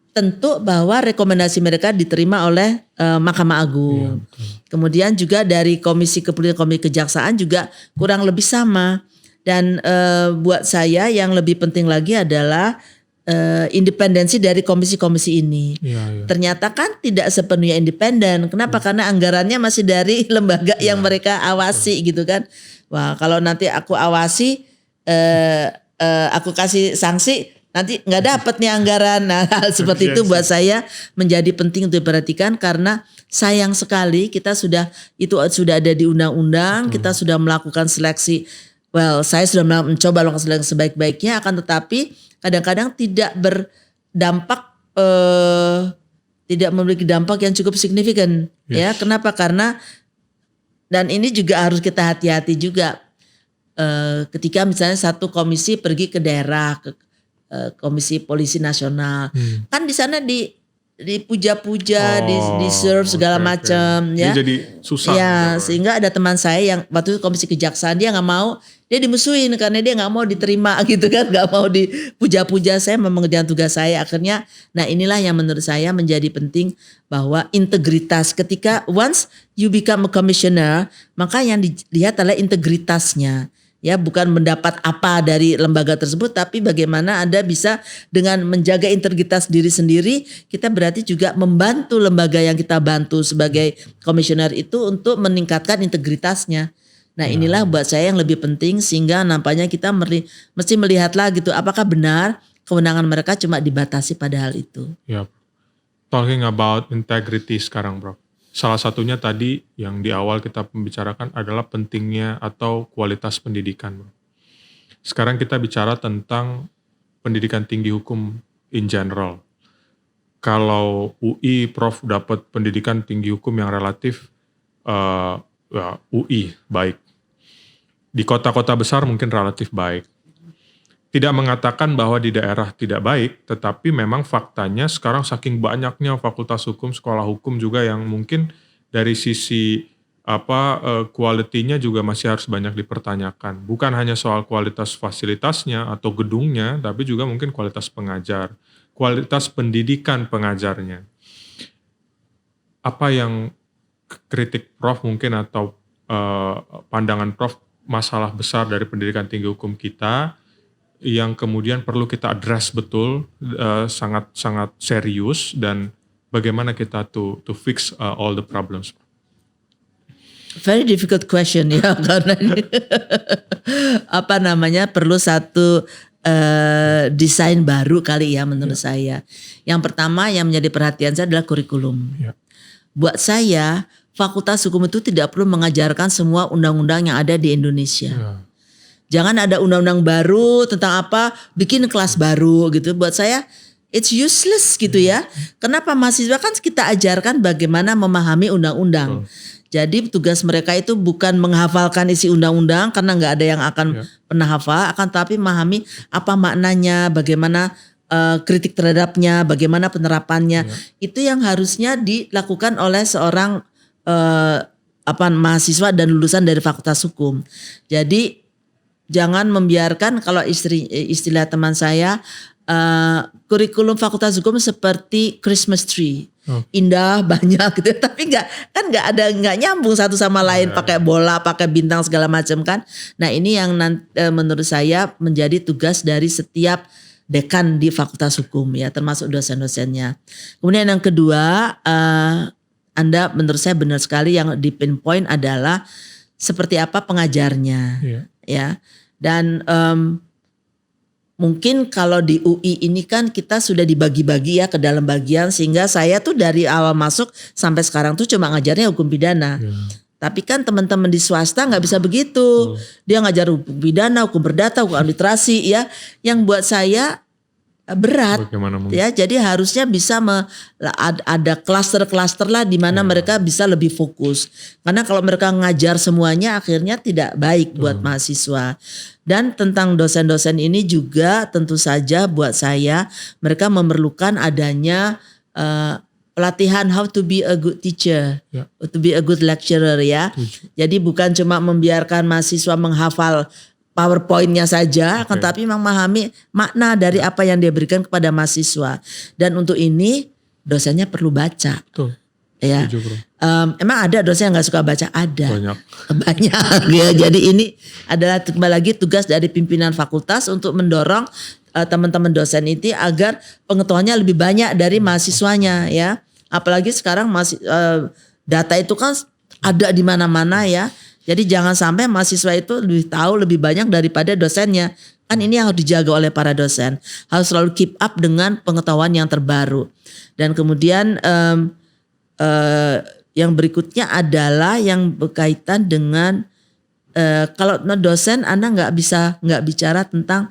Speaker 1: tentu bahwa rekomendasi mereka diterima oleh Mahkamah Agung. Kemudian juga dari Komisi Kepolisian, Komisi Kejaksaan juga kurang lebih sama. Dan buat saya yang lebih penting lagi adalah independensi dari komisi-komisi ini. Ternyata kan tidak sepenuhnya independen. Kenapa? Karena anggarannya masih dari lembaga yang mereka awasi gitu kan. Wah, kalau nanti aku awasi, aku kasih sanksi, nanti nggak dapat nih anggaran. Nah, hal seperti itu buat saya menjadi penting untuk diperhatikan, karena sayang sekali kita sudah ada di undang-undang, kita sudah melakukan seleksi. Well, saya sudah mencoba melakukan seleksi sebaik-baiknya, akan tetapi kadang-kadang tidak berdampak, tidak memiliki dampak yang cukup signifikan. Ya, kenapa? Karena dan ini juga harus kita hati-hati juga ketika misalnya satu komisi pergi ke daerah, ke Komisi Polisi Nasional, kan di sana dipuja-puja, di serve segala macam ya.
Speaker 2: Dia jadi susah.
Speaker 1: Ya,
Speaker 2: gitu.
Speaker 1: sehingga ada teman saya yang waktu itu komisi kejaksaan, dia nggak mau, dia dimusuhin karena dia nggak mau diterima gitu kan, nggak mau dipuja-puja. Saya mengerjakan tugas saya akhirnya. Nah inilah yang menurut saya menjadi penting, bahwa integritas, ketika once you become a commissioner, maka yang dilihat adalah integritasnya. Ya, bukan mendapat apa dari lembaga tersebut, tapi bagaimana Anda bisa dengan menjaga integritas diri sendiri, kita berarti juga membantu lembaga yang kita bantu sebagai komisioner itu untuk meningkatkan integritasnya. Nah inilah buat saya yang lebih penting, sehingga nampaknya kita mesti melihatlah gitu, apakah benar kewenangan mereka cuma dibatasi pada hal itu.
Speaker 2: Yep. Talking about integrity sekarang, Bro. Salah satunya tadi yang di awal kita membicarakan adalah pentingnya atau kualitas pendidikan. Sekarang kita bicara tentang pendidikan tinggi hukum in general. Kalau UI, Prof dapat pendidikan tinggi hukum yang relatif UI baik. Di kota-kota besar mungkin relatif baik. Tidak mengatakan bahwa di daerah tidak baik, tetapi memang faktanya sekarang saking banyaknya fakultas hukum, sekolah hukum juga yang mungkin dari sisi quality-nya juga masih harus banyak dipertanyakan. Bukan hanya soal kualitas fasilitasnya atau gedungnya, tapi juga mungkin kualitas pengajar, kualitas pendidikan pengajarnya. Apa yang kritik Prof mungkin atau pandangan Prof masalah besar dari pendidikan tinggi hukum kita yang kemudian perlu kita address betul, sangat serius, dan bagaimana kita to fix all the problems?
Speaker 1: Very difficult question ya, karena ini perlu satu desain baru kali ya menurut saya. Yang pertama yang menjadi perhatian saya adalah kurikulum. Buat saya Fakultas Hukum itu tidak perlu mengajarkan semua undang-undang yang ada di Indonesia. Jangan ada undang-undang baru tentang apa, bikin kelas baru gitu. Buat saya it's useless gitu ya. Kenapa mahasiswa kan kita ajarkan bagaimana memahami undang-undang. Jadi tugas mereka itu bukan menghafalkan isi undang-undang, karena nggak ada yang akan pernah hafal, akan tapi memahami apa maknanya, bagaimana kritik terhadapnya, bagaimana penerapannya. Itu yang harusnya dilakukan oleh seorang mahasiswa dan lulusan dari Fakultas Hukum. Jadi jangan membiarkan, kalau istilah teman saya, kurikulum Fakultas Hukum seperti Christmas tree, indah banyak gitu, tapi nggak nyambung satu sama lain, pakai bola, pakai bintang segala macam kan. Nah ini yang menurut saya menjadi tugas dari setiap dekan di Fakultas Hukum ya, termasuk dosen-dosennya. Kemudian yang kedua, Anda menurut saya benar sekali, yang di pinpoint adalah seperti apa pengajarnya ya. Dan mungkin kalau di UI ini kan kita sudah dibagi-bagi ya ke dalam bagian, sehingga saya tuh dari awal masuk sampai sekarang tuh cuma ngajarnya hukum pidana. Tapi kan teman-teman di swasta nggak bisa begitu. Dia ngajar hukum pidana, hukum perdata, hukum arbitrasi ya, yang buat saya berat ya. Jadi harusnya bisa ada klaster-klaster lah di mana mereka bisa lebih fokus. Karena kalau mereka ngajar semuanya akhirnya tidak baik buat mahasiswa. Dan tentang dosen-dosen ini juga tentu saja buat saya mereka memerlukan adanya pelatihan how to be a good teacher, to be a good lecturer ya. Jadi bukan cuma membiarkan mahasiswa menghafal PowerPoint-nya saja, akan tapi memahami makna dari apa yang dia berikan kepada mahasiswa. Dan untuk ini dosennya perlu baca. Ya. Emang ada dosen yang nggak suka baca? Ada. Banyak. Ya. Jadi ini adalah kembali lagi tugas dari pimpinan fakultas untuk mendorong teman-teman dosen itu agar pengetahuannya lebih banyak dari mahasiswanya ya. Apalagi sekarang data itu kan ada di mana-mana ya. Jadi jangan sampai mahasiswa itu lebih tahu lebih banyak daripada dosennya. Kan ini yang harus dijaga oleh para dosen. Harus selalu keep up dengan pengetahuan yang terbaru. Dan kemudian yang berikutnya adalah yang berkaitan dengan kalau dosen Anda nggak bicara tentang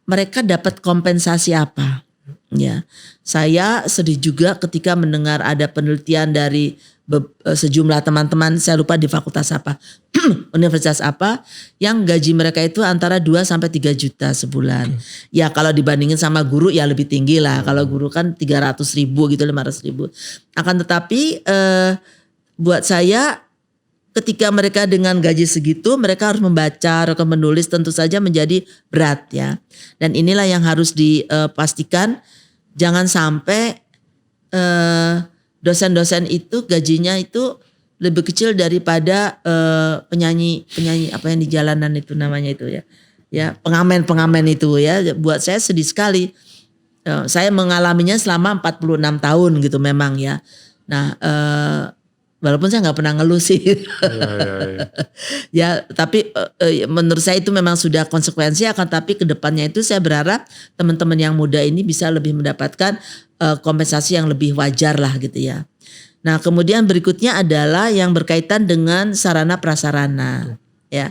Speaker 1: mereka dapat kompensasi apa. Ya, saya sedih juga ketika mendengar ada penelitian dari sejumlah teman-teman, saya lupa di fakultas apa, universitas apa, yang gaji mereka itu antara 2 sampai 3 juta sebulan. Ya kalau dibandingin sama guru ya lebih tinggi lah. Kalau guru kan 300.000 gitu, 500.000. Akan tetapi buat saya ketika mereka dengan gaji segitu, mereka harus membaca, harus menulis, tentu saja menjadi berat ya. Dan inilah yang harus dipastikan, jangan sampai dosen-dosen itu gajinya itu lebih kecil daripada penyanyi apa yang di jalanan itu namanya itu ya pengamen itu ya. Buat saya sedih sekali. Saya mengalaminya selama 46 tahun gitu memang ya. Nah walaupun saya nggak pernah ngeluh sih. Ya tapi menurut saya itu memang sudah konsekuensi, akan tapi kedepannya itu saya berharap teman-teman yang muda ini bisa lebih mendapatkan kompensasi yang lebih wajar lah gitu ya. Nah kemudian berikutnya adalah yang berkaitan dengan sarana prasarana ya.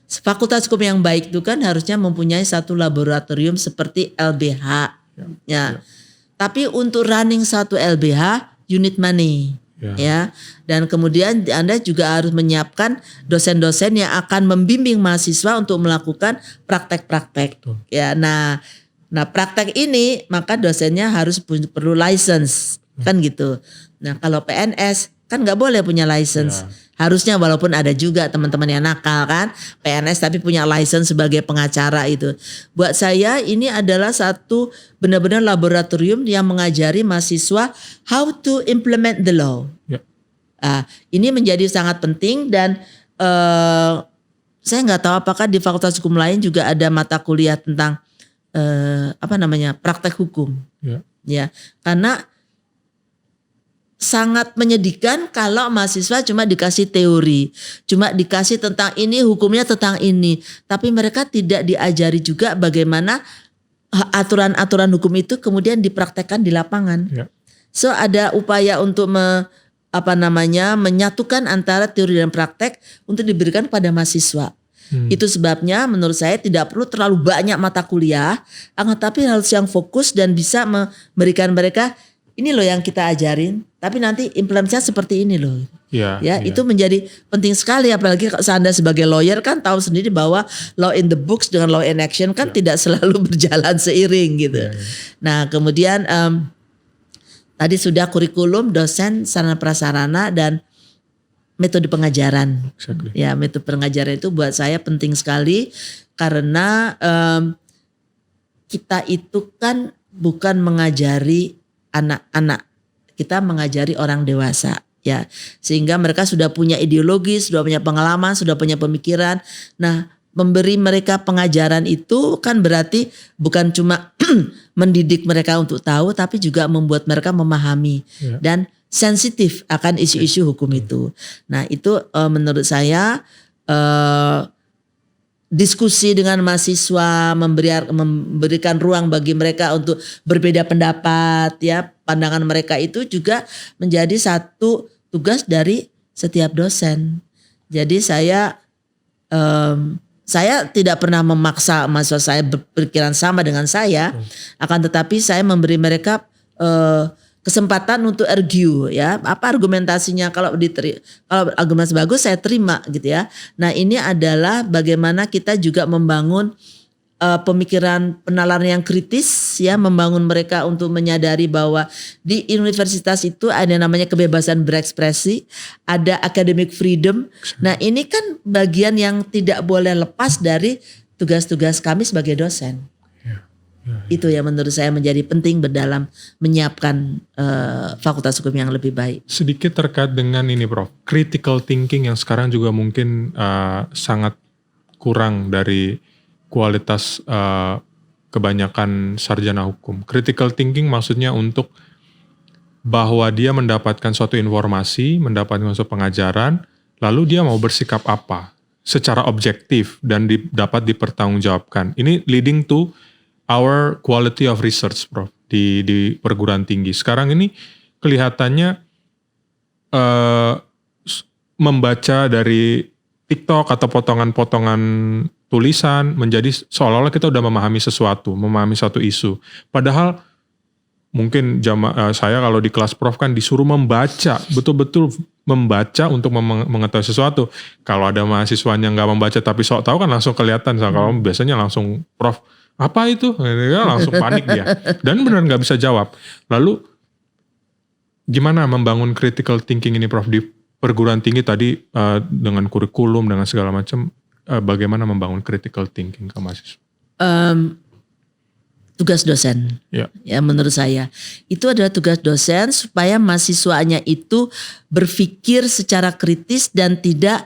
Speaker 1: Fakultas Hukum yang baik itu kan harusnya mempunyai satu laboratorium seperti LBH ya. Tapi untuk running satu LBH you need money ya. Dan kemudian Anda juga harus menyiapkan dosen-dosen yang akan membimbing mahasiswa untuk melakukan praktek-praktek ya. Nah praktek ini maka dosennya harus perlu license kan gitu. Nah kalau PNS kan nggak boleh punya license. Harusnya walaupun ada juga teman-teman yang nakal kan PNS tapi punya license sebagai pengacara itu. Buat saya ini adalah satu benar-benar laboratorium yang mengajari mahasiswa how to implement the law. Ini menjadi sangat penting dan saya nggak tahu apakah di fakultas hukum lain juga ada mata kuliah tentang praktek hukum. Ya karena sangat menyedihkan kalau mahasiswa cuma dikasih teori, cuma dikasih tentang ini, hukumnya tentang ini, tapi mereka tidak diajari juga bagaimana aturan-aturan hukum itu kemudian dipraktekkan di lapangan. So ada upaya untuk menyatukan antara teori dan praktek untuk diberikan pada mahasiswa. Itu sebabnya menurut saya tidak perlu terlalu banyak mata kuliah, tapi harus yang fokus dan bisa memberikan mereka ini loh yang kita ajarin, tapi nanti implementasinya seperti ini loh. Itu menjadi penting sekali, apalagi kalau Anda sebagai lawyer kan tahu sendiri bahwa law in the books dengan law in action kan tidak selalu berjalan seiring gitu. Nah kemudian tadi sudah kurikulum, dosen, sarana prasarana dan metode pengajaran. Ya metode pengajaran itu buat saya penting sekali karena kita itu kan bukan mengajari anak-anak, kita mengajari orang dewasa ya, sehingga mereka sudah punya ideologi, sudah punya pengalaman, sudah punya pemikiran. Nah memberi mereka pengajaran itu kan berarti bukan cuma mendidik mereka untuk tahu, tapi juga membuat mereka memahami dan sensitif akan isu-isu hukum itu. Nah itu menurut saya diskusi dengan mahasiswa, memberikan ruang bagi mereka untuk berbeda pendapat ya, pandangan mereka itu juga menjadi satu tugas dari setiap dosen. Jadi saya tidak pernah memaksa mahasiswa saya berpikiran sama dengan saya, akan tetapi saya memberi mereka kesempatan untuk argue ya, apa argumentasinya, kalau argumentasi bagus saya terima gitu ya. Nah ini adalah bagaimana kita juga membangun pemikiran penalaran yang kritis ya, membangun mereka untuk menyadari bahwa di universitas itu ada namanya kebebasan berekspresi, ada academic freedom. Nah ini kan bagian yang tidak boleh lepas dari tugas-tugas kami sebagai dosen. Itu yang menurut saya menjadi penting dalam menyiapkan fakultas hukum yang lebih baik.
Speaker 2: Sedikit terkait dengan ini Prof, critical thinking yang sekarang juga mungkin sangat kurang dari kualitas kebanyakan sarjana hukum. Critical thinking maksudnya untuk bahwa dia mendapatkan suatu informasi, mendapatkan suatu pengajaran, lalu dia mau bersikap apa secara objektif dan dapat dipertanggungjawabkan. Ini leading to our quality of research, Prof, di perguruan tinggi. Sekarang ini kelihatannya membaca dari TikTok atau potongan-potongan tulisan menjadi seolah-olah kita udah memahami sesuatu, memahami suatu isu. Padahal mungkin saya kalau di kelas Prof kan disuruh membaca, betul-betul membaca untuk mengetahui sesuatu. Kalau ada mahasiswanya nggak membaca tapi sok tahu kan langsung kelihatan. Kalau biasanya langsung Prof, apa itu? Langsung panik dia. Dan benar nggak bisa jawab. Lalu gimana membangun critical thinking ini Prof di perguruan tinggi tadi dengan kurikulum dengan segala macam, bagaimana membangun critical thinking ke mahasiswa?
Speaker 1: Tugas dosen, ya menurut saya itu adalah tugas dosen supaya mahasiswanya itu berpikir secara kritis dan tidak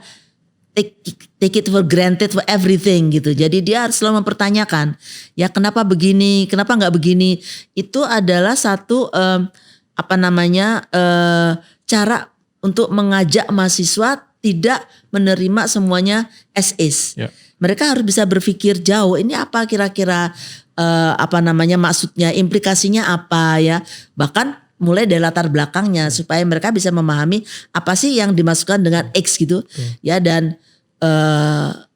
Speaker 1: take it for granted for everything gitu. Jadi dia harus selalu mempertanyakan, ya kenapa begini, kenapa nggak begini. Itu adalah satu cara untuk mengajak mahasiswa tidak menerima semuanya as is.
Speaker 2: Yeah.
Speaker 1: Mereka harus bisa berpikir jauh. Ini apa kira-kira maksudnya, implikasinya apa ya. Bahkan mulai dari latar belakangnya supaya mereka bisa memahami apa sih yang dimasukkan dengan X gitu. Ya, dan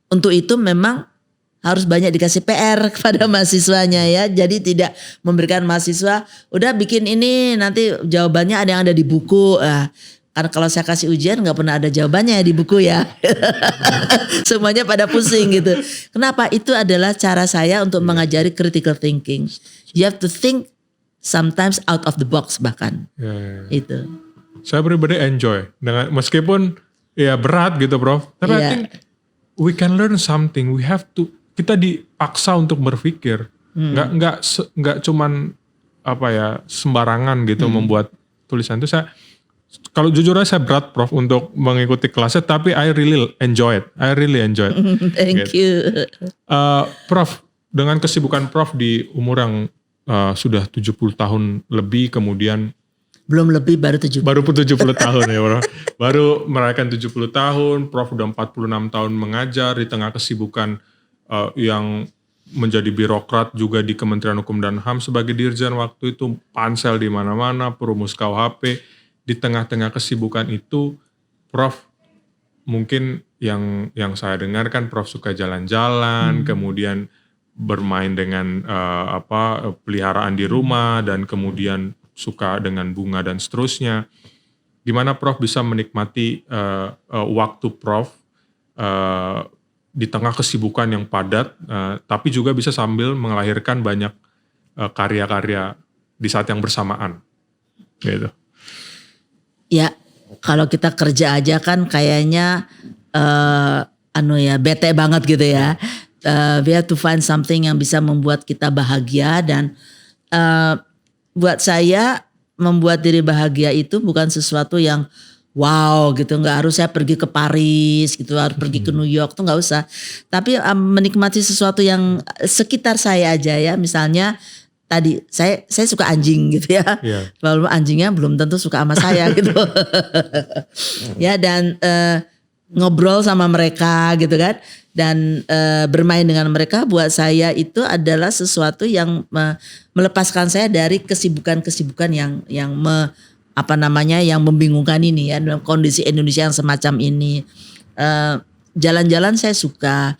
Speaker 1: untuk itu memang harus banyak dikasih PR kepada mahasiswanya ya. Jadi tidak memberikan mahasiswa udah bikin ini nanti jawabannya ada yang ada di buku. Karena kalau saya kasih ujian nggak pernah ada jawabannya di buku ya. Semuanya pada pusing gitu. Kenapa? Itu adalah cara saya untuk mengajari critical thinking. You have to think sometimes out of the box bahkan. Itu.
Speaker 2: Saya pribadi enjoy dengan meskipun ya berat gitu Prof. Tapi I think we can learn something. We have to, kita dipaksa untuk berpikir. Nggak cuman sembarangan gitu membuat tulisan itu. Kalau jujur aja saya berat Prof untuk mengikuti kelasnya, tapi I really enjoy it.
Speaker 1: Thank you.
Speaker 2: Prof, dengan kesibukan Prof di umur yang sudah 70 tahun lebih, kemudian
Speaker 1: belum lebih, baru 70.
Speaker 2: Baru 70 tahun ya Prof. Baru merayakan 70 tahun, Prof udah 46 tahun mengajar di tengah kesibukan yang menjadi birokrat juga di Kementerian Hukum dan HAM sebagai dirjen waktu itu, pansel di mana-mana, perumus KUHP. Di tengah-tengah kesibukan itu, Prof mungkin yang saya dengar kan Prof suka jalan-jalan, kemudian bermain dengan peliharaan di rumah, dan kemudian suka dengan bunga dan seterusnya. Gimana Prof bisa menikmati waktu Prof di tengah kesibukan yang padat, tapi juga bisa sambil melahirkan banyak karya-karya di saat yang bersamaan, gitu.
Speaker 1: Ya, kalau kita kerja aja kan kayaknya bete banget gitu ya. We have to find something yang bisa membuat kita bahagia, dan buat saya membuat diri bahagia itu bukan sesuatu yang wow gitu. Nggak harus saya pergi ke Paris gitu, harus pergi ke New York, tuh nggak usah. Tapi menikmati sesuatu yang sekitar saya aja ya. Misalnya tadi saya suka anjing gitu ya. Lalu anjingnya belum tentu suka sama saya gitu. Ya, dan ngobrol sama mereka gitu kan. Dan bermain dengan mereka buat saya itu adalah sesuatu yang melepaskan saya dari kesibukan-kesibukan yang membingungkan ini ya, dalam kondisi Indonesia yang semacam ini. Jalan-jalan saya suka.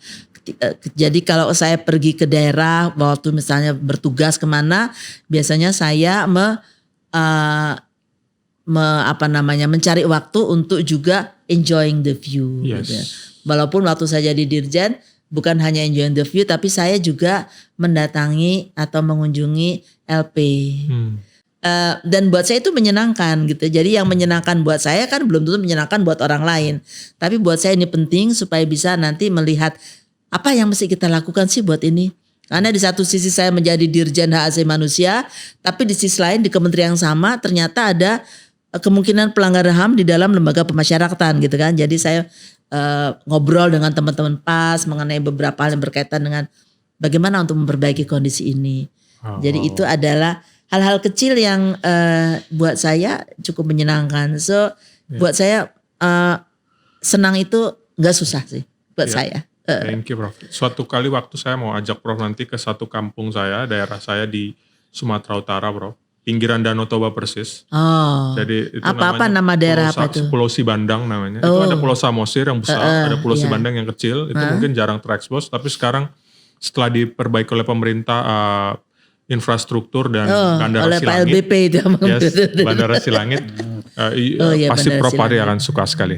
Speaker 1: Jadi kalau saya pergi ke daerah waktu misalnya bertugas kemana, biasanya saya mencari waktu untuk juga enjoying the view.
Speaker 2: Yes.
Speaker 1: Gitu. Walaupun waktu saya jadi dirjen bukan hanya enjoying the view, tapi saya juga mendatangi atau mengunjungi LP. Dan buat saya itu menyenangkan gitu. Jadi yang menyenangkan buat saya kan belum tentu menyenangkan buat orang lain. Tapi buat saya ini penting supaya bisa nanti melihat apa yang mesti kita lakukan sih buat ini. Karena di satu sisi saya menjadi dirjen hak asasi manusia, tapi di sisi lain di kementerian yang sama ternyata ada kemungkinan pelanggaran HAM di dalam lembaga pemasyarakatan gitu kan. Jadi saya ngobrol dengan teman-teman PAS mengenai beberapa hal yang berkaitan dengan bagaimana untuk memperbaiki kondisi ini. Jadi itu adalah hal-hal kecil yang buat saya cukup menyenangkan. So buat saya senang itu nggak susah sih buat saya.
Speaker 2: Thank you Prof. Suatu kali waktu saya mau ajak Prof nanti ke satu kampung saya, daerah saya di Sumatera Utara Prof. Pinggiran Danau Toba persis. Jadi itu
Speaker 1: nama daerah apa itu?
Speaker 2: Pulau Sibandang namanya. Itu ada Pulau Samosir yang besar, ada Pulau Sibandang yang kecil. Itu mungkin jarang terekspos, tapi sekarang setelah diperbaiki oleh pemerintah infrastruktur dan Bandara
Speaker 1: oleh Pak
Speaker 2: Silangit.
Speaker 1: LBP itu.
Speaker 2: Yes, Bandara Silangit.
Speaker 1: Iya,
Speaker 2: Pasti
Speaker 1: Bandara
Speaker 2: Prof Pari
Speaker 1: Silangit.
Speaker 2: akan suka sekali.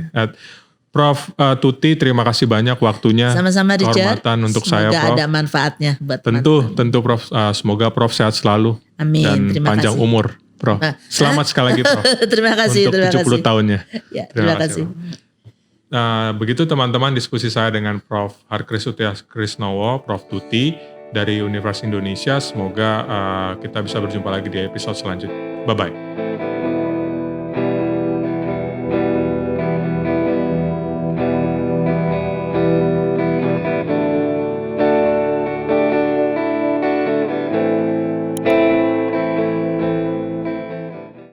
Speaker 2: Prof Tuti, terima kasih banyak waktunya.
Speaker 1: Sama-sama Richard.
Speaker 2: Kehormatan untuk saya,
Speaker 1: Semoga
Speaker 2: Prof.
Speaker 1: ada manfaatnya buat
Speaker 2: Tentu Prof. Semoga Prof sehat selalu.
Speaker 1: Amin,
Speaker 2: Dan
Speaker 1: terima
Speaker 2: panjang
Speaker 1: kasih.
Speaker 2: umur, Prof. Selamat sekali lagi, Prof.
Speaker 1: Terima kasih,
Speaker 2: untuk
Speaker 1: terima
Speaker 2: 70
Speaker 1: kasih.
Speaker 2: tahunnya.
Speaker 1: Ya, terima kasih.
Speaker 2: Prof. Begitu teman-teman diskusi saya dengan Prof. Harkris Utya Krisnowo, Prof. Tuti dari Universitas Indonesia. Semoga kita bisa berjumpa lagi di episode selanjutnya. Bye-bye.